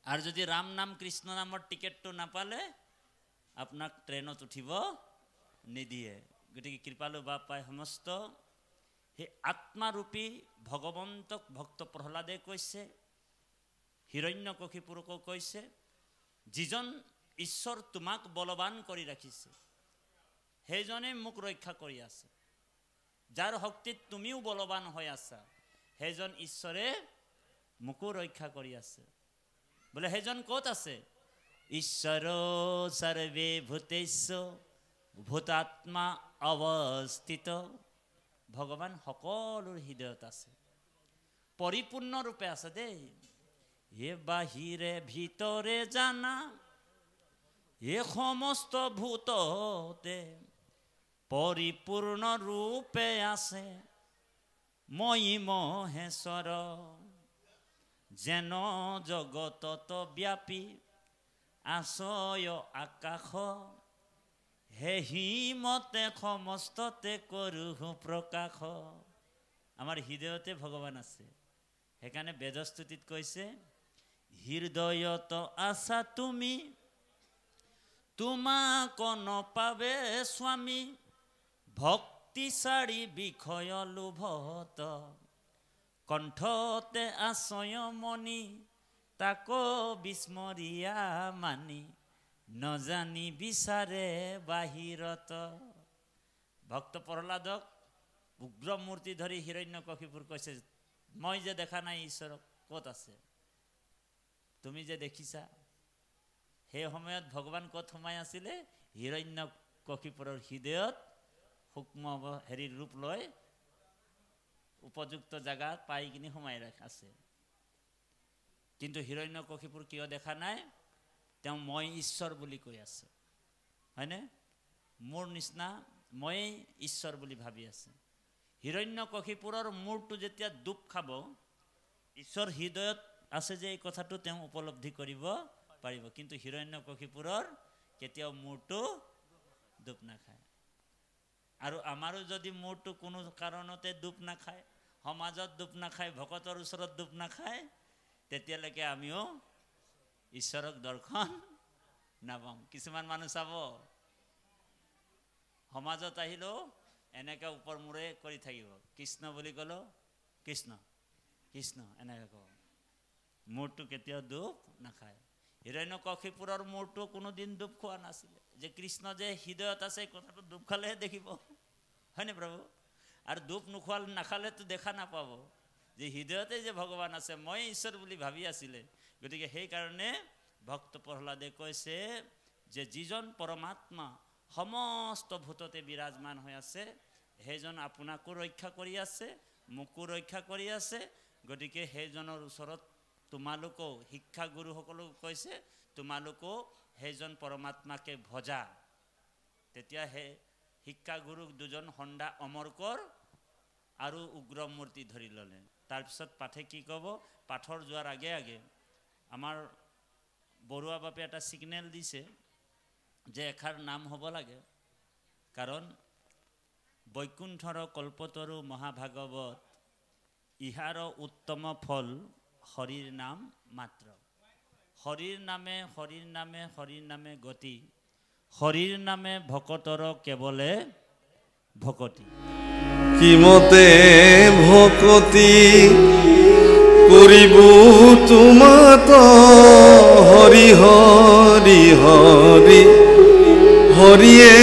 আৰু যদি ৰাম নাম কৃষ্ণ নামৰ টিকেটটো নাপালে আপোনাক ট্ৰেইনত উঠিব নিদিয়ে। গতিকে কৃপালু বাপাই সমস্ত সেই আত্মাৰূপী ভগৱন্তক ভক্ত প্ৰহ্লাদে কৈছে, হিৰণ্যকশিপুৰকো কৈছে, যিজন ঈশ্বৰ তোমাক বলৱান কৰি ৰাখিছে সেইজনে মোক ৰক্ষা কৰি আছে, যাৰ শক্তিত তুমিও বলৱান হৈ আছা সেইজন ঈশ্বৰে মোকো ৰক্ষা কৰি আছে। বোলে সেইজন ক'ত আছে? ঈশ্বৰ সৰ্বে ভূতেষু ভূতাত্মা অৱস্থিত, ভগৱান সকলোৰ হৃদয়ত আছে, পৰিপূৰ্ণ ৰূপে আছে দেই। এ বাহিৰে ভিতৰে জানা, এ সমস্ত ভূততে পৰিপূৰ্ণ ৰূপে আছে, মই মহেশ্বৰ যেন জগতত ব্যাপী, আছয় আকাশ হেহিমতে সমস্ততে কৰোঁ প্ৰকাশ। আমাৰ হৃদয়তে ভগৱান আছে। সেইকাৰণে বেদস্তুতিত কৈছে, হৃদয়ত আছা তুমি তোমাক নপাবে স্বামী, ভক্তি চাৰি বিষয় লোভত, কণ্ঠতে আছয় মণি তাকো বিস্মৰিয়া মানি, নজানি বিচাৰে বাহিৰত। ভক্ত প্ৰহ্লাদক উগ্ৰ মূৰ্তি ধৰি হিৰণ্যকশিপুৰ কৈছে, মই যে দেখা নাই ঈশ্বৰক, ক'ত আছে? তুমি যে দেখিছা। সেই সময়ত ভগৱান ক'ত সোমাই আছিলে? হিৰণ্যকশিপুৰৰ হৃদয়ত সূক্ষ্ম ৰূপ লৈ উপযুক্ত জাগা পাই কিনি সোমাই আছে। কিন্তু হিৰণ্যকশিপুৰ কিয় দেখা নাই? তেওঁ মই ঈশ্বৰ বুলি কৈ আছে, হয়নে? মোৰ নিচিনা মই ঈশ্বৰ বুলি ভাবি আছে। হিৰণ্যকশিপুৰৰ মূৰটো যেতিয়া ডুব খাব, ঈশ্বৰ হৃদয়ত আছে যে এই কথাটো তেওঁ উপলব্ধি কৰিব পাৰিব। কিন্তু হিৰণ্যকশিপুৰৰ কেতিয়াও মূৰটো ডুব নাখায়। আৰু আমাৰো যদি মূৰটো কোনো কাৰণতে ডুব নাখায়, সমাজত ডুব নাখায়, ভকতৰ ওচৰত ডুব নাখায়, তেতিয়ালৈকে আমিও ঈশ্বৰক দৰ্শন নাপাম। কিছুমান মানুহ চাব, সমাজত আহিলেও এনেকৈ ওপৰ মূৰে কৰি থাকিব, কৃষ্ণ বুলি ক'লেও কৃষ্ণ কৃষ্ণ এনেকৈ ক'ব, মূৰটো কেতিয়াও ডুব নাখায়। হিৰণ্যকশিপুৰৰ মূৰটো কোনোদিন ডুব খোৱা নাছিলে। যে কৃষ্ণ যে হৃদয়ত আছে কথাটো ডুব খালেহে দেখিব, হয়নে প্ৰভু? আৰু ডুব নাখালেতো দেখা নাপাব যে হৃদয়তে যে ভগৱান আছে, মই ঈশ্বৰ বুলি ভাবি আছিলে। গতিকে সেইকাৰণে ভক্ত প্ৰহ্লাদে কৈছে যে যিজন পৰমাত্মা সমস্ত ভূততে বিৰাজমান হৈ আছে, সেইজন আপোনাকো ৰক্ষা কৰি আছে মোকো ৰক্ষা কৰি আছে। গতিকে সেইজনৰ ওচৰত তোমালোকেও শিক্ষাগুৰুসকলক কৈছে তোমালোকেও সেইজন পৰমাত্মাকে ভজা। তেতিয়া সেই শিক্ষাগুৰুক দুজন সন্দা অমৰকৰ আৰু উগ্ৰমূৰ্তি ধৰি ল'লে। তাৰপিছত পাঠে কি ক'ব, পাঠৰ যোৱাৰ আগে আগে আমাৰ বৰুৱা বাপে এটা ছিগনেল দিছে যে এষাৰ নাম হ'ব লাগে। কাৰণ বৈকুণ্ঠৰ কল্পতৰু মহাভাগৱত ইহাৰ উত্তম ফল হৰিৰ নাম মাত্ৰ। হৰিৰ নামে হৰিৰ নামে হৰিৰ নামে গতি, হৰিৰ নামে ভকতৰ কেৱলে ভকতি। কিমতে ভকতি কৰিব তোমাত হৰি হৰি হৰি হৰিয়ে